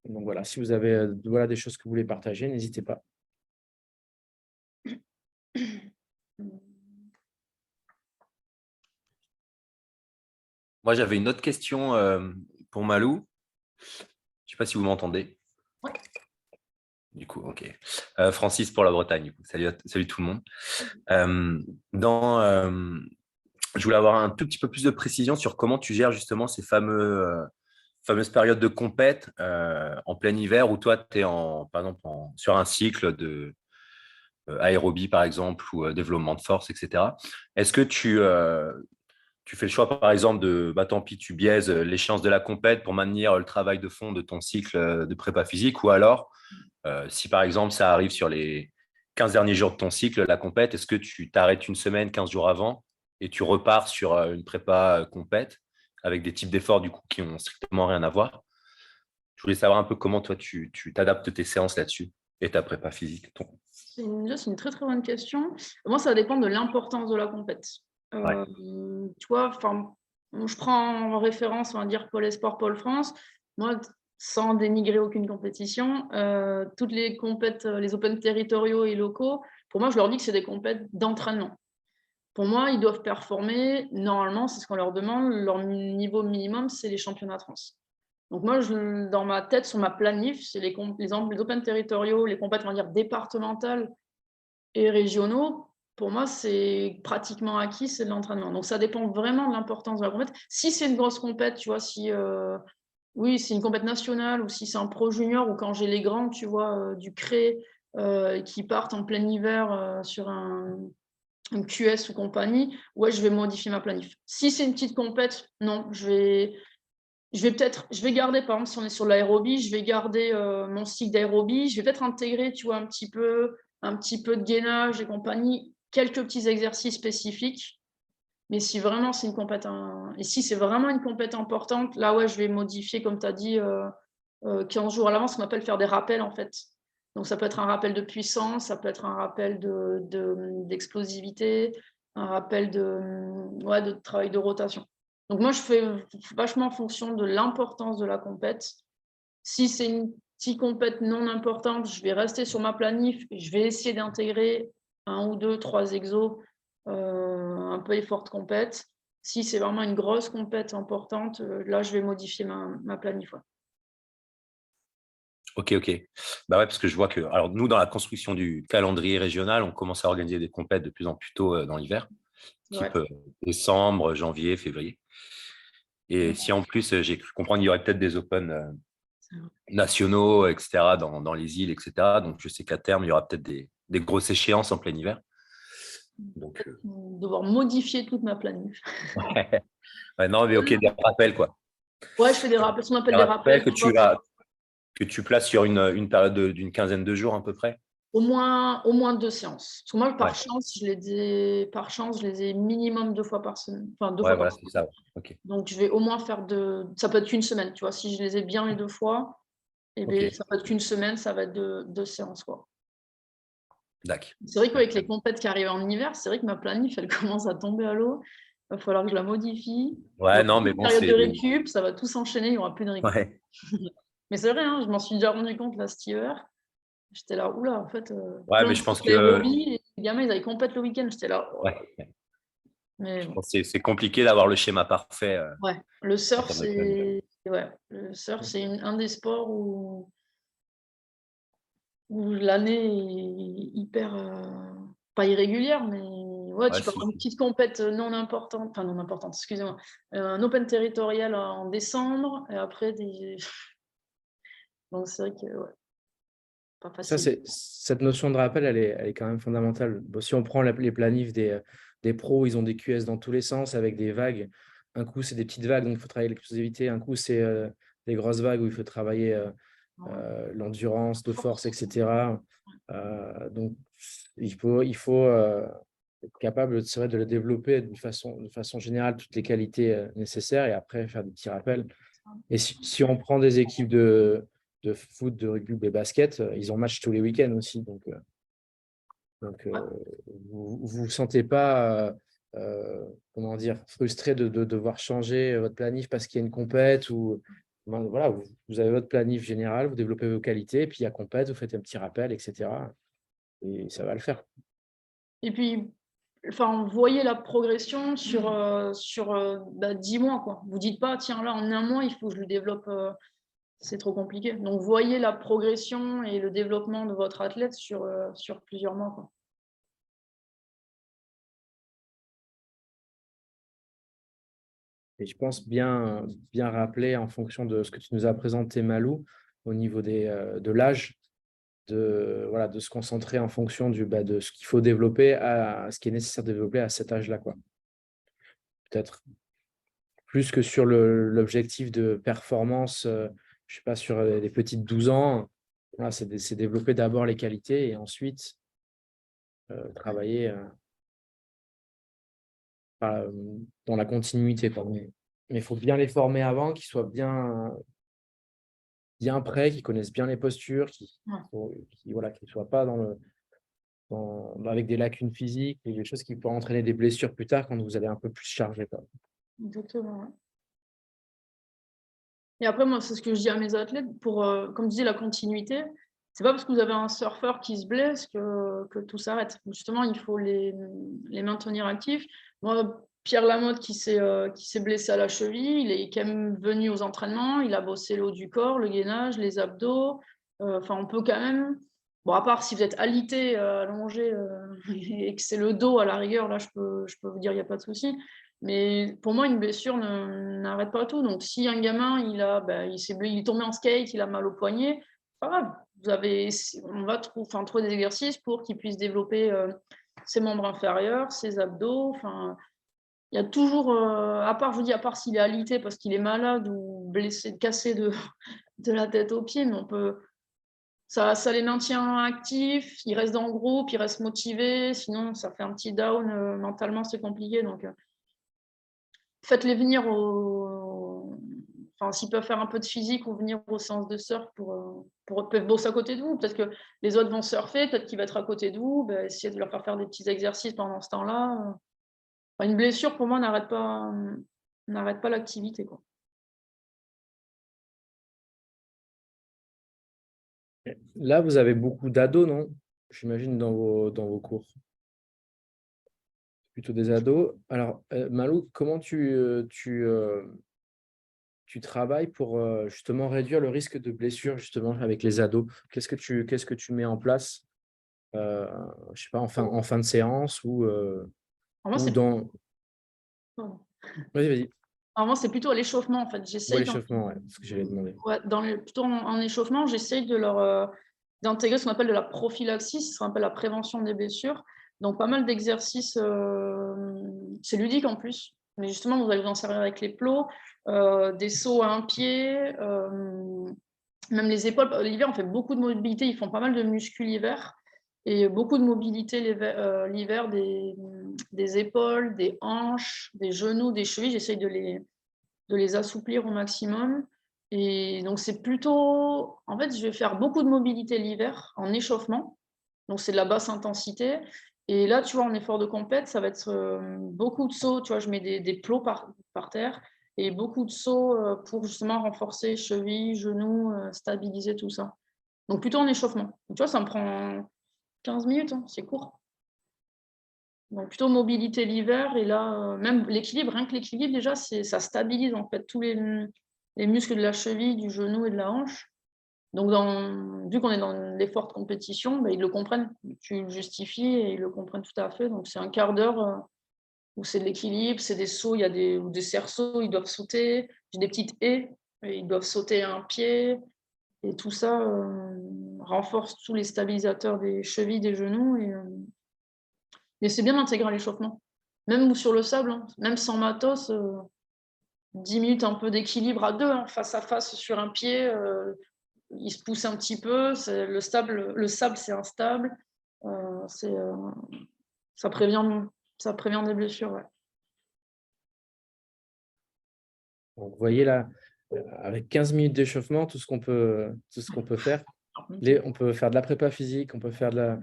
Donc voilà, si vous avez voilà, des choses que vous voulez partager, n'hésitez pas. Moi, j'avais une autre question pour Malou. Je ne sais pas si vous m'entendez. Ouais. Du coup, ok. Francis pour la Bretagne. Du coup. Salut tout le monde. Je voulais avoir un tout petit peu plus de précision sur comment tu gères justement ces fameuses périodes de compète en plein hiver où toi, tu es par exemple sur un cycle de aérobie, par exemple, ou développement de force, etc. Est-ce que tu fais le choix, par exemple, tant pis, tu biaises l'échéance de la compète pour maintenir le travail de fond de ton cycle de prépa physique, ou alors, si par exemple, ça arrive sur les 15 derniers jours de ton cycle, la compète, est-ce que tu t'arrêtes une semaine, 15 jours avant, et tu repars sur une prépa compète avec des types d'efforts, du coup, qui n'ont strictement rien à voir? Je voulais savoir un peu comment toi, tu t'adaptes tes séances là-dessus et ta prépa physique. C'est une très très bonne question. Moi, ça dépend de l'importance de la compète. Ouais. Tu vois, je prends en référence, on va dire, Pôle Sport, Pôle France. Moi, sans dénigrer aucune compétition, toutes les compètes, les Open territoriaux et locaux, pour moi, je leur dis que c'est des compètes d'entraînement. Pour moi, ils doivent performer. Normalement, c'est ce qu'on leur demande. Leur niveau minimum, c'est les championnats de France. Donc moi, dans ma tête, sur ma planif, c'est les Open territoriaux, les compètes, on va dire, départementales et régionaux. Pour moi, c'est pratiquement acquis, c'est de l'entraînement. Donc ça dépend vraiment de l'importance de la compète. Si c'est une grosse compète, tu vois, oui, c'est une compète nationale ou si c'est un pro junior ou quand j'ai les grands, tu vois, du CRE qui partent en plein hiver sur un QS ou compagnie, ouais, je vais modifier ma planif. Si c'est une petite compète, non, je vais garder, par exemple, si on est sur l'aérobie, je vais garder mon cycle d'aérobie, je vais peut-être intégrer, tu vois, un petit peu de gainage et compagnie, quelques petits exercices spécifiques. Mais si vraiment c'est une compétence, et si c'est vraiment une compétence importante, là, ouais, je vais modifier, comme tu as dit, 15 jours à l'avance, on appelle faire des rappels, en fait. Donc, ça peut être un rappel de puissance, ça peut être un rappel d'explosivité, un rappel de travail de rotation. Donc, moi, je fais vachement en fonction de l'importance de la compète. Si c'est une petite compète non importante, je vais rester sur ma planif et je vais essayer d'intégrer 1 ou 2, 3 exos, un peu effort de compète. Si c'est vraiment une grosse compète importante, là, je vais modifier ma planif. Ouais. Ok. Bah ouais, parce que je vois que, alors nous, dans la construction du calendrier régional, on commence à organiser des compètes de plus en plus tôt dans l'hiver, type décembre, janvier, février. Et si en plus, j'ai cru comprendre qu'il y aurait peut-être des Open nationaux, etc., dans les îles, etc. Donc, je sais qu'à terme, il y aura peut-être des grosses échéances en plein hiver. Donc, devoir modifier toute ma planif. Ouais, non, mais ok, des rappels, quoi. Ouais, je fais des rappels, ce qu'on appelle Des des rappels. rappels que tu vas que tu places sur une période d'une quinzaine de jours à peu près? Au moins 2 séances. Parce que moi, par Ouais. chance, je les ai minimum 2 fois par semaine. Enfin, 2 Ouais, fois voilà, par c'est semaine. ça. Ok. Donc, je vais au moins faire ça peut être qu'une semaine, tu vois. Si je les ai bien les 2 fois, et bien, Ok. ça peut être qu'une semaine, ça va être 2 séances, quoi. D'accord. C'est vrai qu'avec les compètes qui arrivent en hiver, c'est vrai que ma planif, elle commence à tomber à l'eau. Il va falloir que je la modifie. Il y Ouais, aura non, plus mais de bon, période de c'est. récup, ça va tout s'enchaîner, il n'y aura plus de récup. Ouais. Mais c'est vrai, hein, je m'en suis déjà rendu compte là cet hiver. J'étais là, oula, en fait, Ouais, plein mais de je pense courses que. d'aérobie, et les gamins, ils avaient compète le week-end. J'étais là, oh. Ouais. Mais Je bon. pense que c'est compliqué d'avoir le schéma parfait Ouais, le en surf, termes de planning. c'est un des sports où l'année est hyper, pas irrégulière, mais ouais, Ouais, tu peux si, avoir une si. petite compète non importante, enfin non importante, excusez-moi, un open territorial en décembre, et après des. Donc c'est vrai que ouais, pas Ça, facile. cette notion de rappel, elle est quand même fondamentale. Bon, si on prend les planifs des pros, ils ont des QS dans tous les sens avec des vagues. Un coup, c'est des petites vagues, donc il faut travailler l'explosivité. Un coup, c'est des grosses vagues où il faut travailler l'endurance, de force, etc. Donc, il faut être capable, c'est vrai, de le développer de façon générale, toutes les qualités nécessaires, et après faire des petits rappels. Et si on prend des équipes de foot, de rugby, de basket, ils ont match tous les week-ends aussi. Donc, Ouais. vous sentez pas, comment dire, frustré de devoir changer votre planif parce qu'il y a une compète, ou ben, voilà, vous avez votre planif général, vous développez vos qualités, et puis il y a compète, vous faites un petit rappel, etc. Et ça va le faire. Et puis, enfin, vous voyez la progression sur 10 mois, quoi. Vous dites pas, tiens, là, en un mois, il faut que je le développe, c'est trop compliqué. Donc, voyez la progression et le développement de votre athlète sur plusieurs mois, quoi. Et je pense bien rappeler, en fonction de ce que tu nous as présenté, Malou, au niveau de l'âge, voilà, de se concentrer en fonction de ce qu'il faut développer, à ce qui est nécessaire de développer à cet âge-là, quoi. Peut-être plus que sur l'objectif de performance, je sais pas, sur les petites 12 ans. Voilà, c'est développer d'abord les qualités, et ensuite travailler euh, dans la continuité, quoi. Mais il faut bien les former avant, qu'ils soient bien prêts, qu'ils connaissent bien les postures, voilà, qu'ils ne soient pas avec des lacunes physiques et des choses qui pourraient entraîner des blessures plus tard quand vous allez un peu plus charger, quoi. Exactement, ouais. Et après, moi, c'est ce que je dis à mes athlètes, comme je disais, la continuité, c'est pas parce que vous avez un surfeur qui se blesse que tout s'arrête. Justement, il faut les maintenir actifs. Moi, Pierre Lamotte qui s'est blessé à la cheville, il est quand même venu aux entraînements, il a bossé le haut du corps, le gainage, les abdos. Enfin, on peut quand même. Bon, à part si vous êtes alité, allongé, et que c'est le dos à la rigueur, là, je peux vous dire, il n'y a pas de souci. Mais pour moi, une blessure n'arrête pas tout. Donc, si un gamin, il est tombé en skate, il a mal au poignet, pas grave. On va trouver des exercices pour qu'il puisse développer ses membres inférieurs, ses abdos. Enfin, il y a toujours, à part s'il est alité parce qu'il est malade ou blessé, cassé de la tête aux pieds, mais ça les maintient actifs, ils restent dans le groupe, ils restent motivés. Sinon, ça fait un petit down, mentalement, c'est compliqué. Donc, faites-les venir enfin, s'ils peuvent faire un peu de physique ou venir aux séances de surf pour bosser à côté de vous. Peut-être que les autres vont surfer, peut-être qu'il va être à côté de vous. Ben, essayez de leur faire des petits exercices pendant ce temps-là. Enfin, une blessure, pour moi, n'arrête pas l'activité, quoi. Là, vous avez beaucoup d'ados, non? J'imagine, dans vos cours. Plutôt des ados. Alors, Malou, comment tu travailles pour justement réduire le risque de blessure, justement, avec les ados? Qu'est-ce que tu mets en place, je sais pas, en fin de séance, ou Alors moi, dans… Vas-y. c'est plutôt à l'échauffement, en fait. Ouais, J'essaye l'échauffement, ouais, ce que j'allais demander. plutôt en échauffement, j'essaye d'intégrer ce qu'on appelle de la prophylaxie, ce qu'on appelle la prévention des blessures. Donc, pas mal d'exercices, c'est ludique en plus, mais justement, vous allez vous en servir avec les plots, des sauts à un pied, Même les épaules, l'hiver, on fait beaucoup de mobilité. Ils font pas mal de muscu l'hiver et beaucoup de mobilité l'hiver des épaules, des hanches, des genoux, des chevilles. J'essaye de les assouplir au maximum. Et donc, c'est plutôt… En fait, je vais faire beaucoup de mobilité l'hiver en échauffement. Donc, c'est de la basse intensité. Et là, tu vois, en effort de compète, ça va être beaucoup de sauts. Tu vois, je mets des plots par terre et beaucoup de sauts pour justement renforcer chevilles, genoux, stabiliser tout ça. Donc, plutôt en échauffement. Donc, tu vois, ça me prend 15 minutes, hein, c'est court. Donc, plutôt mobilité l'hiver. Et là, même l'équilibre, rien que l'équilibre, déjà, ça stabilise en fait tous les muscles de la cheville, du genou et de la hanche. Donc, vu qu'on est dans des fortes compétitions, bah, ils le comprennent. Tu le justifies et ils le comprennent tout à fait. Donc, c'est un quart d'heure où c'est de l'équilibre, c'est des sauts, il y a des cerceaux, ils doivent sauter. J'ai des petites haies, et ils doivent sauter à un pied. Et tout ça renforce tous les stabilisateurs des chevilles, des genoux. Et c'est bien d'intégrer l'échauffement. Même sur le sable, hein, même sans matos, 10 minutes un peu d'équilibre à deux, hein, face à face sur un pied. Il se pousse un petit peu, le sable c'est instable, ça prévient des blessures. Ouais. Donc, vous voyez là, avec 15 minutes d'échauffement, tout ce qu'on peut faire. On peut faire de la prépa physique, on peut faire de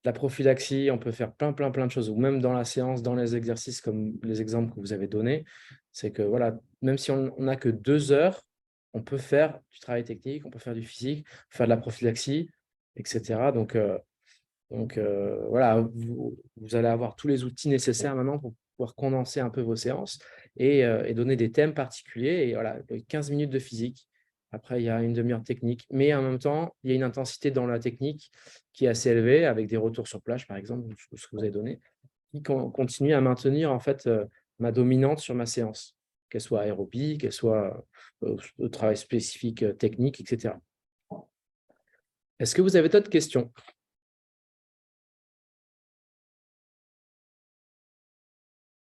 la prophylaxie, on peut faire plein de choses, ou même dans la séance, dans les exercices, comme les exemples que vous avez donnés. C'est que voilà, même si on n'a que 2 heures, on peut faire du travail technique, on peut faire du physique, faire de la prophylaxie, etc. Donc voilà, vous allez avoir tous les outils nécessaires maintenant pour pouvoir condenser un peu vos séances et donner des thèmes particuliers. Et voilà, 15 minutes de physique. Après, il y a une demi-heure de technique. Mais en même temps, il y a une intensité dans la technique qui est assez élevée, avec des retours sur plage, par exemple, ce que vous avez donné, qui continue à maintenir en fait ma dominante sur ma séance, qu'elle soit aérobie, qu'elle soit travail spécifique technique, etc. Est-ce que vous avez d'autres questions?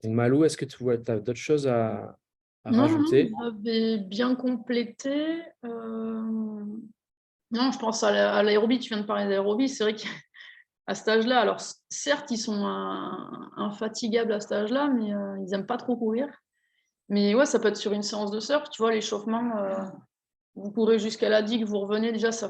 Malou, est-ce que tu as d'autres choses à rajouter? Vous avez bien complété. Non, je pense à l'aérobie, tu viens de parler d'aérobie, c'est vrai qu'à cet âge-là, alors certes, ils sont infatigables à cet âge-là, mais ils n'aiment pas trop courir. Mais ouais, ça peut être sur une séance de surf, tu vois, l'échauffement, vous courez jusqu'à la digue, vous revenez, déjà, ça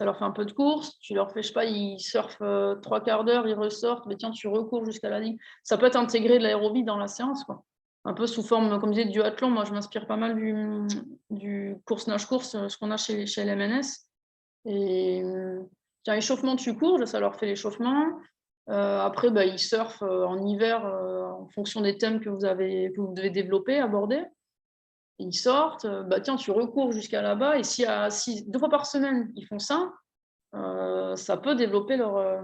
leur fait un peu de course. Tu leur fais, je sais pas, ils surfent 3/4 d'heure, ils ressortent, mais tiens, tu recours jusqu'à la digue. Ça peut être intégré de l'aérobie dans la séance, quoi. Un peu sous forme, comme je disais, du duathlon. Moi, je m'inspire pas mal du course-nage-course, ce qu'on a chez LMNS. Et tiens, échauffement, tu cours, ça leur fait l'échauffement. Après, bah, ils surfent en hiver en fonction des thèmes que vous devez développer, aborder. Ils sortent, bah tiens, tu recours jusqu'à là-bas. Et si 2 fois par semaine, ils font ça, ça peut développer leur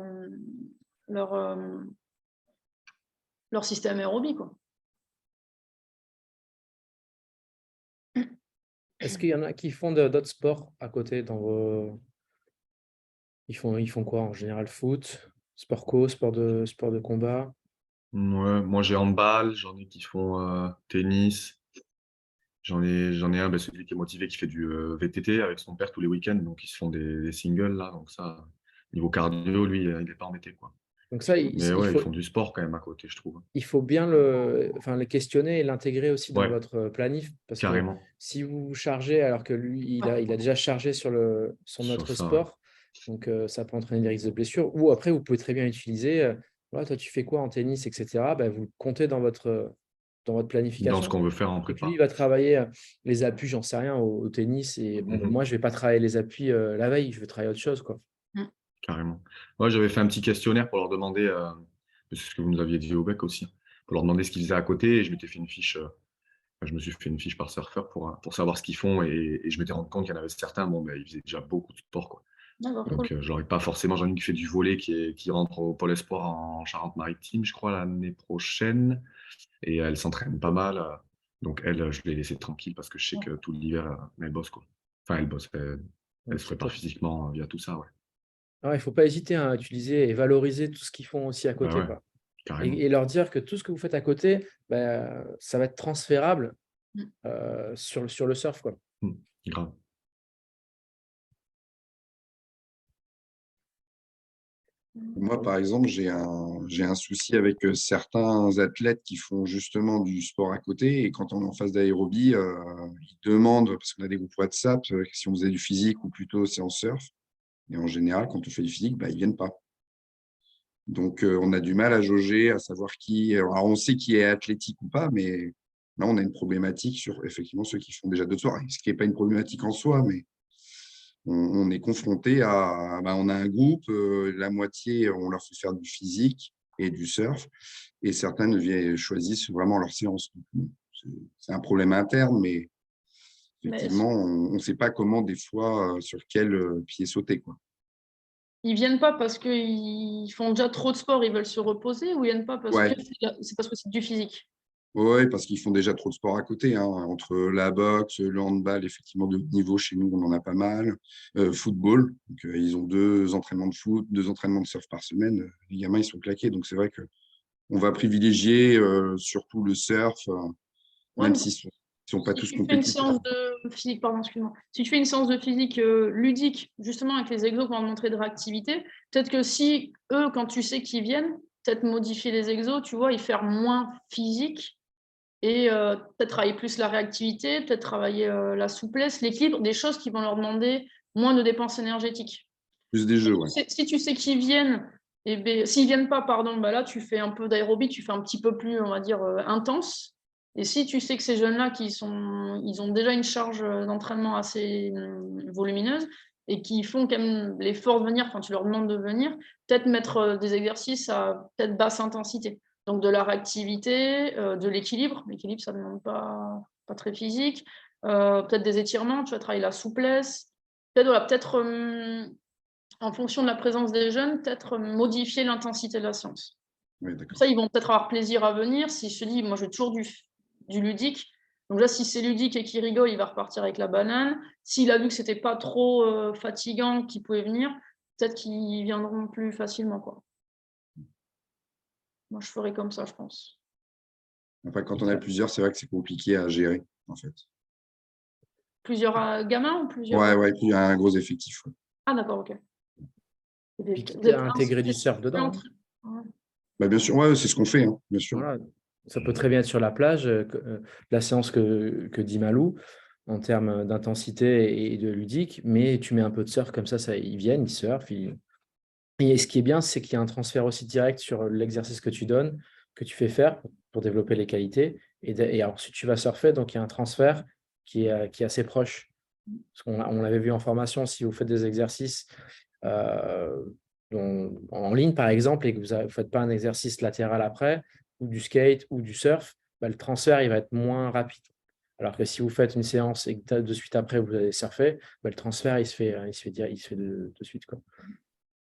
système aérobie, quoi. Est-ce qu'il y en a qui font d'autres sports à côté dans vos… Ils font quoi en général? Foot, sport co, sport de combat? Ouais, moi j'ai handball, j'en ai qui font tennis. J'en ai un, celui qui est motivé, qui fait du VTT avec son père tous les week-ends, donc ils se font des singles là, donc ça, niveau cardio, lui, il n'est pas embêté, quoi. Donc ça, Mais ouais, ils font du sport quand même à côté, je trouve. il faut bien le questionner et l'intégrer aussi dans Ouais, votre planif, parce que carrément. si vous vous chargez alors que lui, il a déjà chargé sur son Sur autre ça, ouais. sport, donc ça peut entraîner des risques de blessures. Ou après, vous pouvez très bien utiliser, voilà, toi tu fais quoi en tennis, etc. Vous le comptez dans votre Dans planification. ce qu'on veut faire en Donc lui, prépa. il va travailler les appuis, j'en sais rien, au tennis. Et bon, moi, je ne vais pas travailler les appuis la veille, je vais travailler autre chose, quoi. Carrément. Moi, j'avais fait un petit questionnaire pour leur demander, c'est ce que vous nous aviez dit au bec aussi, pour leur demander ce qu'ils faisaient à côté. Et je m'étais fait une fiche, je me suis fait une fiche par surfeur pour savoir ce qu'ils font. Et je m'étais rendu compte qu'il y en avait certains, ils faisaient déjà beaucoup de sport, quoi. Donc, je n'aurais pas forcément, j'en ai une qui fait du volley, qui rentre au Pôle Espoir en Charente-Maritime, je crois, l'année prochaine. Et elle s'entraîne pas mal. Donc, elle, je l'ai laissée tranquille parce que je sais que tout l'hiver, elle bosse, quoi. Enfin, elle bosse, elle se prépare physiquement via tout ça, ouais. Il ne faut pas hésiter à utiliser et valoriser tout ce qu'ils font aussi à côté, Ouais, quoi. carrément. Et leur dire que tout ce que vous faites à côté, ça va être transférable sur le surf, quoi. Grave. Moi, par exemple, j'ai un souci avec certains athlètes qui font justement du sport à côté. Et quand on est en phase d'aérobie, ils demandent, parce qu'on a des groupes WhatsApp, si on faisait du physique ou plutôt si on surf. Et en général, quand on fait du physique, bah, ils ne viennent pas. Donc, on a du mal à jauger, à savoir qui. Alors, on sait qui est athlétique ou pas, mais là, on a une problématique sur effectivement ceux qui font déjà d'autres sports. Ce qui n'est pas une problématique en soi, mais on est confronté à. Bah, on a un groupe, la moitié, on leur fait faire du physique et du surf, et certains choisissent vraiment leur séance. C'est un problème interne, mais Mais effectivement, on ne sait pas comment, des fois, sur quel pied sauter, quoi. ils viennent pas parce qu'ils font déjà trop de sport, ils veulent se reposer, ou ils viennent pas parce que Ouais. c'est parce que c'est du physique? Oui, parce qu'ils font déjà trop de sport à côté, hein. Entre la boxe, le handball, effectivement, de haut niveau, chez nous, on en a pas mal. Football, donc, ils ont 2 entraînements de foot, 2 entraînements de surf par semaine. Les gamins, ils sont claqués. Donc, c'est vrai qu'on va privilégier surtout le surf, Ouais, même mais s'ils ne sont pas si tous tu fais une compétitifs. séance de physique, pardon, excuse-moi. Si tu fais une séance de physique ludique, justement avec les exos qu'on va te montrer de réactivité, peut-être que si eux, quand tu sais qu'ils viennent, peut-être modifier les exos, tu vois, et faire moins physique et peut-être travailler plus la réactivité, peut-être travailler la souplesse, l'équilibre, des choses qui vont leur demander moins de dépenses énergétiques. Plus des jeux, ouais. Si tu sais qu'ils viennent, et ben, s'ils viennent pas, pardon, bah là tu fais un peu d'aérobie, tu fais un petit peu plus, on va dire, intense. Et si tu sais que ces jeunes-là ils ont déjà une charge d'entraînement assez volumineuse et qui font quand même l'effort de venir quand tu leur demandes de venir, peut-être mettre des exercices à peut-être basse intensité. Donc de la réactivité, de l'équilibre. L'équilibre, ça ne demande pas très physique. Peut-être des étirements, tu vas travailler la souplesse. Peut-être voilà, en fonction de la présence des jeunes, peut-être modifier l'intensité de la séance. Ouais, d'accord. Ça, ils vont peut-être avoir plaisir à venir. Si je te dis, moi, je veux toujours du ludique. Donc là, si c'est ludique et qu'il rigole, il va repartir avec la banane. S'il a vu que c'était pas trop fatigant, qu'il pouvait venir, peut-être qu'ils viendront plus facilement, quoi. Moi, je ferais comme ça, je pense. Après, quand on a plusieurs, c'est vrai que c'est compliqué à gérer, en fait. Plusieurs gamins ou plusieurs. Ouais, puis il y a un gros effectif. Ouais. Ah, d'accord, ok. Puis quitte à intégrer du surf dedans, hein. Ouais. Bah, bien sûr, ouais, c'est ce qu'on fait, hein, bien sûr. Voilà. Ça peut très bien être sur la plage, la séance que dit Malou, en termes d'intensité et de ludique, mais tu mets un peu de surf comme ça ils viennent, ils surfent. Et ce qui est bien, c'est qu'il y a un transfert aussi direct sur l'exercice que tu donnes, que tu fais faire pour développer les qualités. Et ensuite, tu vas surfer, donc il y a un transfert qui est assez proche. Parce on l'avait vu en formation, si vous faites des exercices en ligne, par exemple, et que vous ne faites pas un exercice latéral après, ou du skate ou du surf, bah, le transfert il va être moins rapide. Alors que si vous faites une séance et que de suite après, vous allez surfer, bah, le transfert, il se fait de suite, quoi.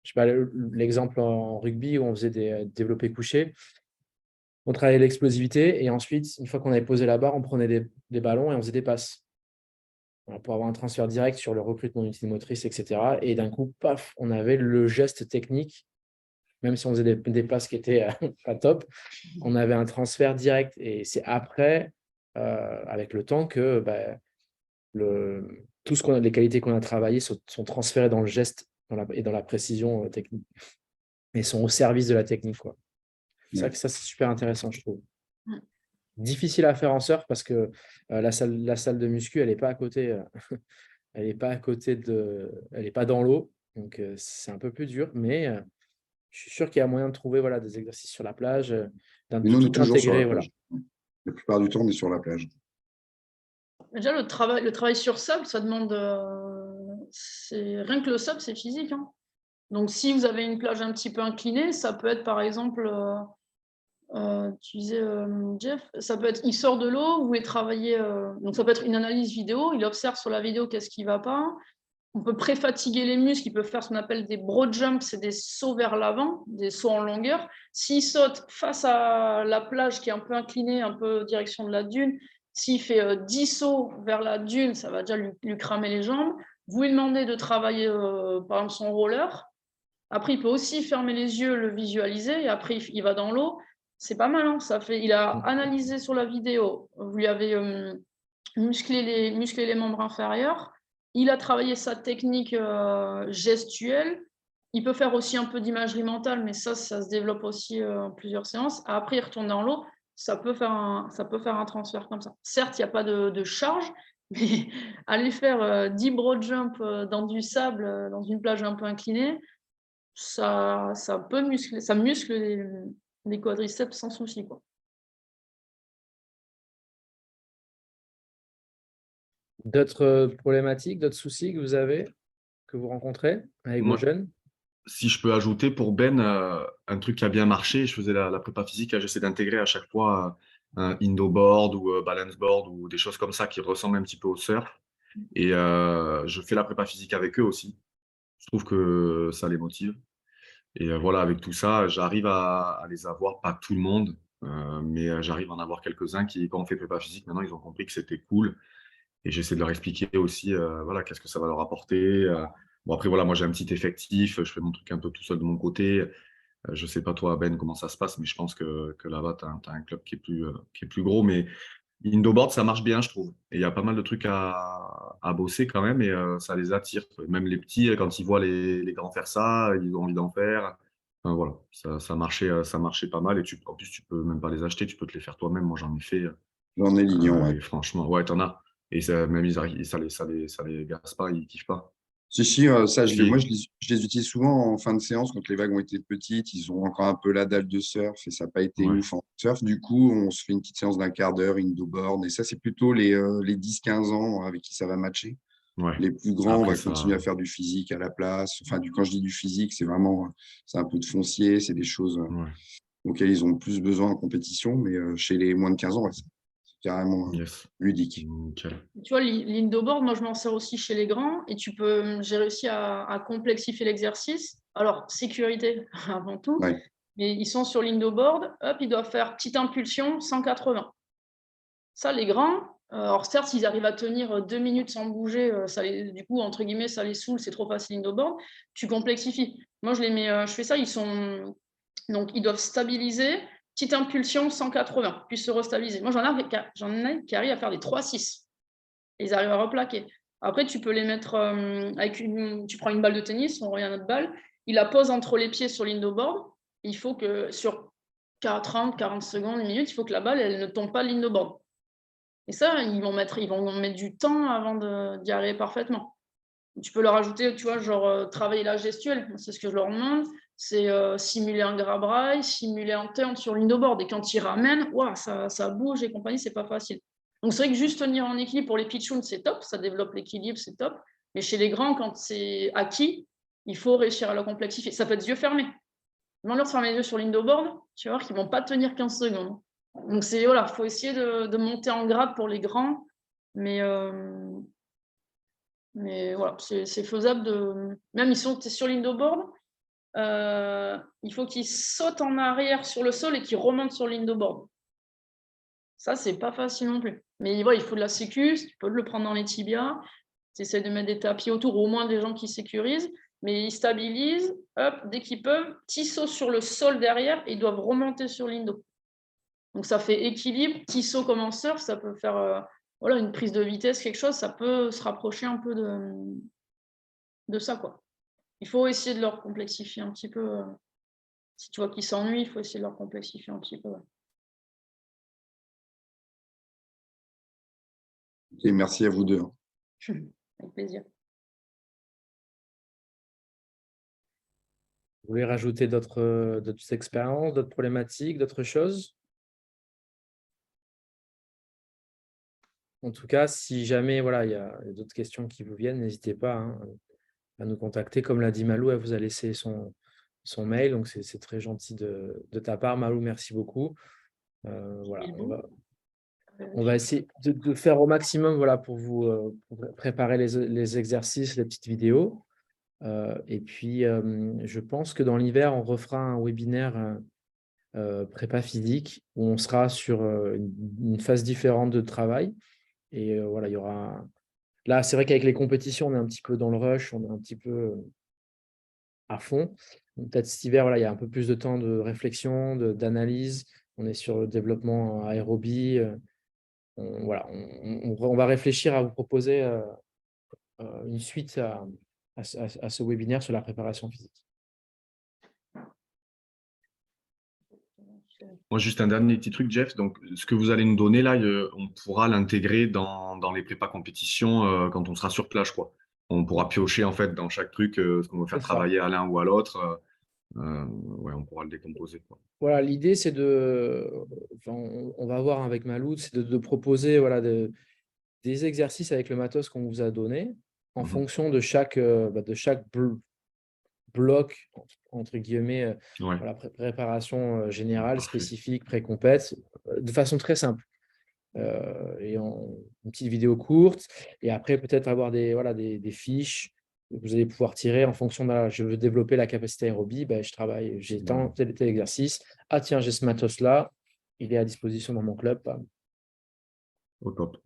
Je sais pas, l'exemple en rugby où on faisait des développés couchés, on travaillait l'explosivité et ensuite, une fois qu'on avait posé la barre, on prenait des ballons et on faisait des passes. Voilà, pour avoir un transfert direct sur le recrutement d'unités motrices, etc. Et d'un coup, paf, on avait le geste technique, même si on faisait des passes qui étaient pas top, on avait un transfert direct. Et c'est après, avec le temps, que les qualités qu'on a travaillées sont transférées dans le geste et dans la précision technique. Et sont au service de la technique, quoi. C'est vrai que ça, c'est super intéressant, je trouve. Difficile à faire en surf parce que la salle de muscu, elle n'est pas à côté. Elle n'est pas à côté elle n'est pas dans l'eau. Donc, c'est un peu plus dur. Mais je suis sûr qu'il y a moyen de trouver des exercices sur la plage, Mais nous, on est tout toujours sur la intégrer. Voilà. plage. La plupart du temps, on est sur la plage. Déjà, le travail sur sable, ça demande. Rien que le sable, c'est physique, hein. Donc, si vous avez une plage un petit peu inclinée, ça peut être par exemple, tu disais, Jeff, ça peut être, il sort de l'eau, vous voulez travailler, donc ça peut être une analyse vidéo, il observe sur la vidéo qu'est-ce qui ne va pas. On peut préfatiguer les muscles, il peut faire ce qu'on appelle des broad jumps, c'est des sauts vers l'avant, des sauts en longueur. S'il saute face à la plage qui est un peu inclinée, un peu direction de la dune, s'il fait 10 sauts vers la dune, ça va déjà lui cramer les jambes. Vous lui demandez de travailler, par exemple, son roller. Après, il peut aussi fermer les yeux, le visualiser, et après, il va dans l'eau. C'est pas mal, hein, il a analysé sur la vidéo, vous lui avez musclé les membres inférieurs, il a travaillé sa technique gestuelle, il peut faire aussi un peu d'imagerie mentale, mais ça se développe aussi en plusieurs séances. Après, il retourne dans l'eau, ça peut faire un transfert comme ça. Certes, il n'y a pas de charge, mais aller faire 10 broad jumps dans du sable, dans une plage un peu inclinée, ça peut muscler, ça muscle les quadriceps sans souci, quoi. D'autres problématiques, d'autres soucis que vous avez, que vous rencontrez avec vos Moi, jeunes? si je peux ajouter pour Ben, un truc qui a bien marché, je faisais la prépa physique, là, j'essaie d'intégrer à chaque fois un indo board ou balance board ou des choses comme ça qui ressemblent un petit peu au surf. Et je fais la prépa physique avec eux aussi. Je trouve que ça les motive. Et voilà, avec tout ça, j'arrive à les avoir, pas tout le monde, mais j'arrive à en avoir quelques-uns qui, quand on fait prépa physique, maintenant, ils ont compris que c'était cool. Et j'essaie de leur expliquer aussi, voilà, qu'est-ce que ça va leur apporter. Bon, après, voilà, moi, j'ai un petit effectif, je fais mon truc un peu tout seul de mon côté. Je sais pas, toi, Ben, comment ça se passe, mais je pense que là-bas, tu as un club qui est plus gros. Mais Indoboard, ça marche bien, je trouve. Et il y a pas mal de trucs à bosser quand même, et ça les attire. Même les petits, quand ils voient les grands faire ça, ils ont envie d'en faire. Enfin, voilà, ça marchait pas mal. Et en plus, tu peux même pas les acheter, tu peux te les faire toi-même. Moi, j'en ai fait. J'en ai Lignon, ouais. Et franchement, ouais, t'en as. Et même ça les gasse pas, ils kiffent pas. Si, ça, moi, Puis, je les utilise souvent en fin de séance quand les vagues ont été petites. Ils ont encore un peu la dalle de surf et ça n'a pas été ouais, ouf en surf. Du coup, on se fait une petite séance d'un quart d'heure, indoor-board. Et ça, c'est plutôt les 10-15 ans avec qui ça va matcher. ouais. Les plus grands, on Après, va continuer à faire du physique à la place. Enfin, quand je dis du physique, c'est vraiment, c'est un peu de foncier, c'est des choses ouais, auxquelles ils ont plus besoin en compétition. Mais chez les moins de 15 ans, ouais, c'est carrément yes. ludique. Nickel. Tu vois, l'indoboard, moi, je m'en sers aussi chez les grands et j'ai réussi à complexifier l'exercice. Alors, sécurité avant tout, Ouais. mais ils sont sur l'indoboard, hop, ils doivent faire petite impulsion 180. Ça, les grands, alors certes, s'ils arrivent à tenir 2 minutes sans bouger, du coup, entre guillemets, ça les saoule, c'est trop facile indoboard, tu complexifies. Moi, je fais ça, donc ils doivent stabiliser, petite impulsion 180, puis se restabiliser. Moi, j'en ai qui arrivent à faire des 3-6. Ils arrivent à replaquer. Après, tu peux les mettre tu prends une balle de tennis, on revient à notre balle, il la pose entre les pieds sur l'indoboard. Il faut que sur 30, 40 secondes, une minute, il faut que la balle, elle ne tombe pas de l'indoboard. Et ça, ils vont mettre du temps avant d'y arriver parfaitement. Tu peux leur ajouter, tu vois, genre travailler la gestuelle, c'est ce que je leur demande, c'est simuler un grab rail, simuler un turn sur l'indoboard. Et quand ils ramènent, wow, ça bouge et compagnie, c'est pas facile. Donc c'est vrai que juste tenir en équilibre pour les pitchouns, c'est top, ça développe l'équilibre, c'est top. Mais chez les grands, quand c'est acquis, il faut réussir à le complexifier. Ça peut être yeux fermés. Demande-leur de fermer les yeux sur l'indoboard, tu vas voir qu'ils ne vont pas tenir 15 secondes. Donc voilà, faut essayer de monter en grade pour les grands, mais voilà, c'est faisable même ils sont sur l'indoboard, il faut qu'ils sautent en arrière sur le sol et qu'ils remontent sur l'indoboard. Ça, c'est pas facile non plus. Mais voilà, il faut de la sécu, tu peux le prendre dans les tibias, tu essaies de mettre des tapis autour, au moins des gens qui sécurisent, mais ils stabilisent, hop, dès qu'ils peuvent, petit saut sur le sol derrière, et ils doivent remonter sur l'indo. Donc ça fait équilibre, petit saut comme en surf, ça peut faire voilà, une prise de vitesse, quelque chose, ça peut se rapprocher un peu de ça, quoi. Il faut essayer de leur complexifier un petit peu. Si tu vois qu'ils s'ennuient, il faut essayer de leur complexifier un petit peu. Et merci à vous deux. Avec plaisir. Vous voulez rajouter d'autres expériences, d'autres problématiques, d'autres choses? En tout cas, si jamais voilà, il y a d'autres questions qui vous viennent, n'hésitez pas à nous contacter. Comme l'a dit Malou, elle vous a laissé son mail, donc c'est très gentil de ta part. Malou, merci beaucoup. Voilà, on va essayer de faire au maximum voilà, pour vous pour préparer les exercices, les petites vidéos. Et puis, je pense que dans l'hiver, on refera un webinaire prépa physique où on sera sur une phase différente de travail. Et voilà, il y aura… Là, c'est vrai qu'avec les compétitions, on est un petit peu dans le rush, on est un petit peu à fond. Peut-être cet hiver, voilà, il y a un peu plus de temps de réflexion, d'analyse. On est sur le développement aérobie. Voilà, on va réfléchir à vous proposer une suite à ce webinaire sur la préparation physique. Moi, juste un dernier petit truc, Jeff. Donc, ce que vous allez nous donner là, on pourra l'intégrer dans les prépas compétitions quand on sera sur plage, quoi. On pourra piocher en fait dans chaque truc ce qu'on va faire C'est ça. travailler à l'un ou à l'autre. Ouais, on pourra le décomposer, quoi. Voilà, l'idée, c'est enfin, on va voir avec Maloud, c'est de proposer voilà, des exercices avec le matos qu'on vous a donné en Mhm. fonction de chaque bloc, entre guillemets, Ouais, voilà, préparation générale, parfait. spécifique, pré-compète, de façon très simple. Et une petite vidéo courte, et après peut-être avoir des fiches que vous allez pouvoir tirer en fonction de je veux développer la capacité aérobie, ben, je travaille, j'ai tel exercice. Ah tiens, j'ai ce matos-là, il est à disposition dans mon club. Au top.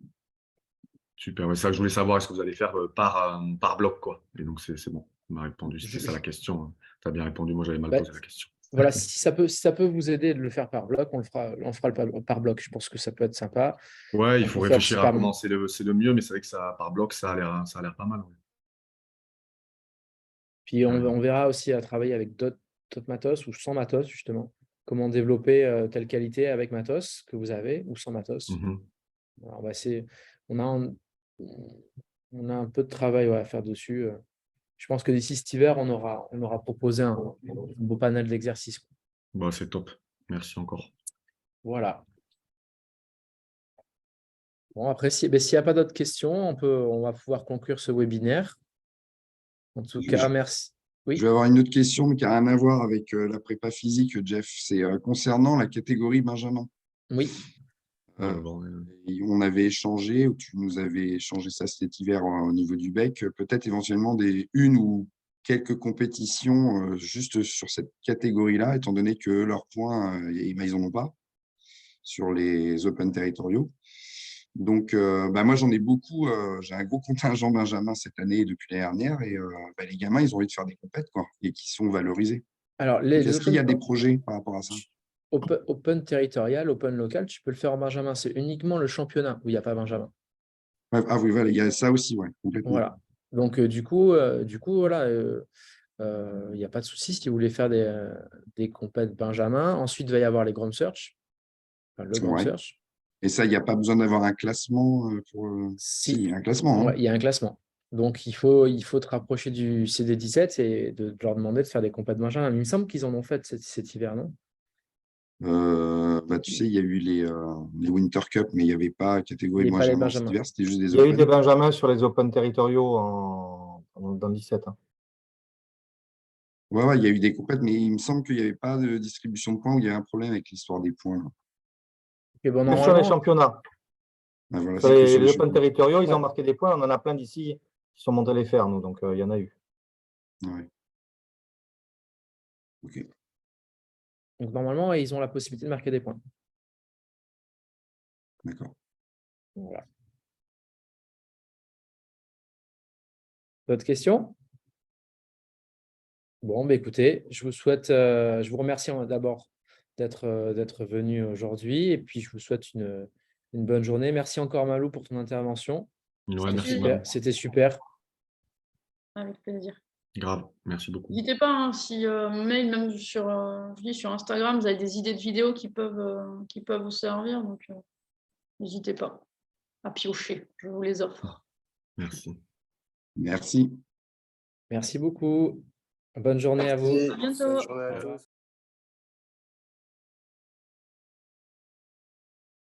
Super. Ouais, ça, je voulais savoir, est-ce que vous allez faire par bloc, quoi. Et donc, c'est bon. On m'a répondu. C'était ça la question. Tu as bien répondu. Moi, j'avais mal Ben, posé la question. voilà, si ça peut vous aider de le faire par bloc, on fera par bloc. Je pense que ça peut être sympa. Ouais, il On faut peut faire aussi réfléchir à comment c'est le mieux, mais c'est vrai que ça, par bloc, ça a l'air pas mal. Ouais. Puis on verra aussi à travailler avec d'autres matos ou sans matos, justement. Comment développer telle qualité avec matos que vous avez ou sans matos. Mhm. Alors, on a un peu de travail à faire dessus. Je pense que d'ici cet hiver, on aura proposé un beau panel d'exercices. Bah, c'est top. Merci encore. Voilà. Bon, après, s'il n'y a pas d'autres questions, on va pouvoir conclure ce webinaire. En tout cas, merci. Oui. Je vais avoir une autre question, mais qui n'a rien à voir avec la prépa physique, Jeff. C'est concernant la catégorie Benjamin. Oui. Et on avait échangé, ou tu nous avais échangé ça cet hiver au niveau du BEC, peut-être éventuellement une ou quelques compétitions juste sur cette catégorie-là, étant donné que leurs points, ils n'en ont pas sur les Open territoriaux. Donc, moi, j'en ai beaucoup. J'ai un gros contingent Benjamin cette année et depuis l'année dernière. Et les gamins, ils ont envie de faire des compètes, quoi, et qui sont valorisés. Alors, Est-ce qu'il y a des projets par rapport à ça? Open territorial, open local, tu peux le faire en Benjamin. C'est uniquement le championnat où il n'y a pas Benjamin. Ah oui, voilà, il y a ça aussi, ouais, complètement. Voilà. Donc, du coup, voilà, il n'y a pas de souci si vous voulez faire des compètes Benjamin. Ensuite, il va y avoir les Grand Search, enfin, le Grand Ouais. Search. Et ça, il n'y a pas besoin d'avoir un classement pour. Si, il y a un classement. Hein. Ouais, il y a un classement. Donc, il faut te rapprocher du CD17 et de leur demander de faire des compètes Benjamin. Il me semble qu'ils en ont fait cet hiver, non? Tu sais, il y a eu les Winter Cup, mais il n'y avait pas catégorie Il n'y a pas les Benjamin cet Benjamins. hiver, c'était juste des Il y a eu Open. des Benjamins sur les Open territoriaux dans le 17. Hein. Ouais, il y a eu des compètes, mais il me semble qu'il n'y avait pas de distribution de points, où il y avait un problème avec l'histoire des points. Là. Et bon, Mais sur les championnats, Ah, voilà, sur c'est que les sur les Open championnats. territoriaux, ils ont marqué des points. On en a plein d'ici qui sont montés les faire, nous. Donc, il y en a eu. Ouais. Ok. Donc, normalement, ils ont la possibilité de marquer des points. D'accord. Voilà. D'autres questions? Bon, écoutez, je vous remercie d'abord d'être venu aujourd'hui, et puis je vous souhaite une bonne journée. Merci encore, Malou, pour ton intervention. Ouais, merci. C'était super. Avec plaisir. Grave, merci beaucoup. N'hésitez pas, hein, si mail, même sur Instagram, vous avez des idées de vidéos qui peuvent vous servir. Donc, n'hésitez pas à piocher. Je vous les offre. Merci. Merci. Merci beaucoup. Bonne journée à vous. Merci. À bientôt. Bonne journée à tous.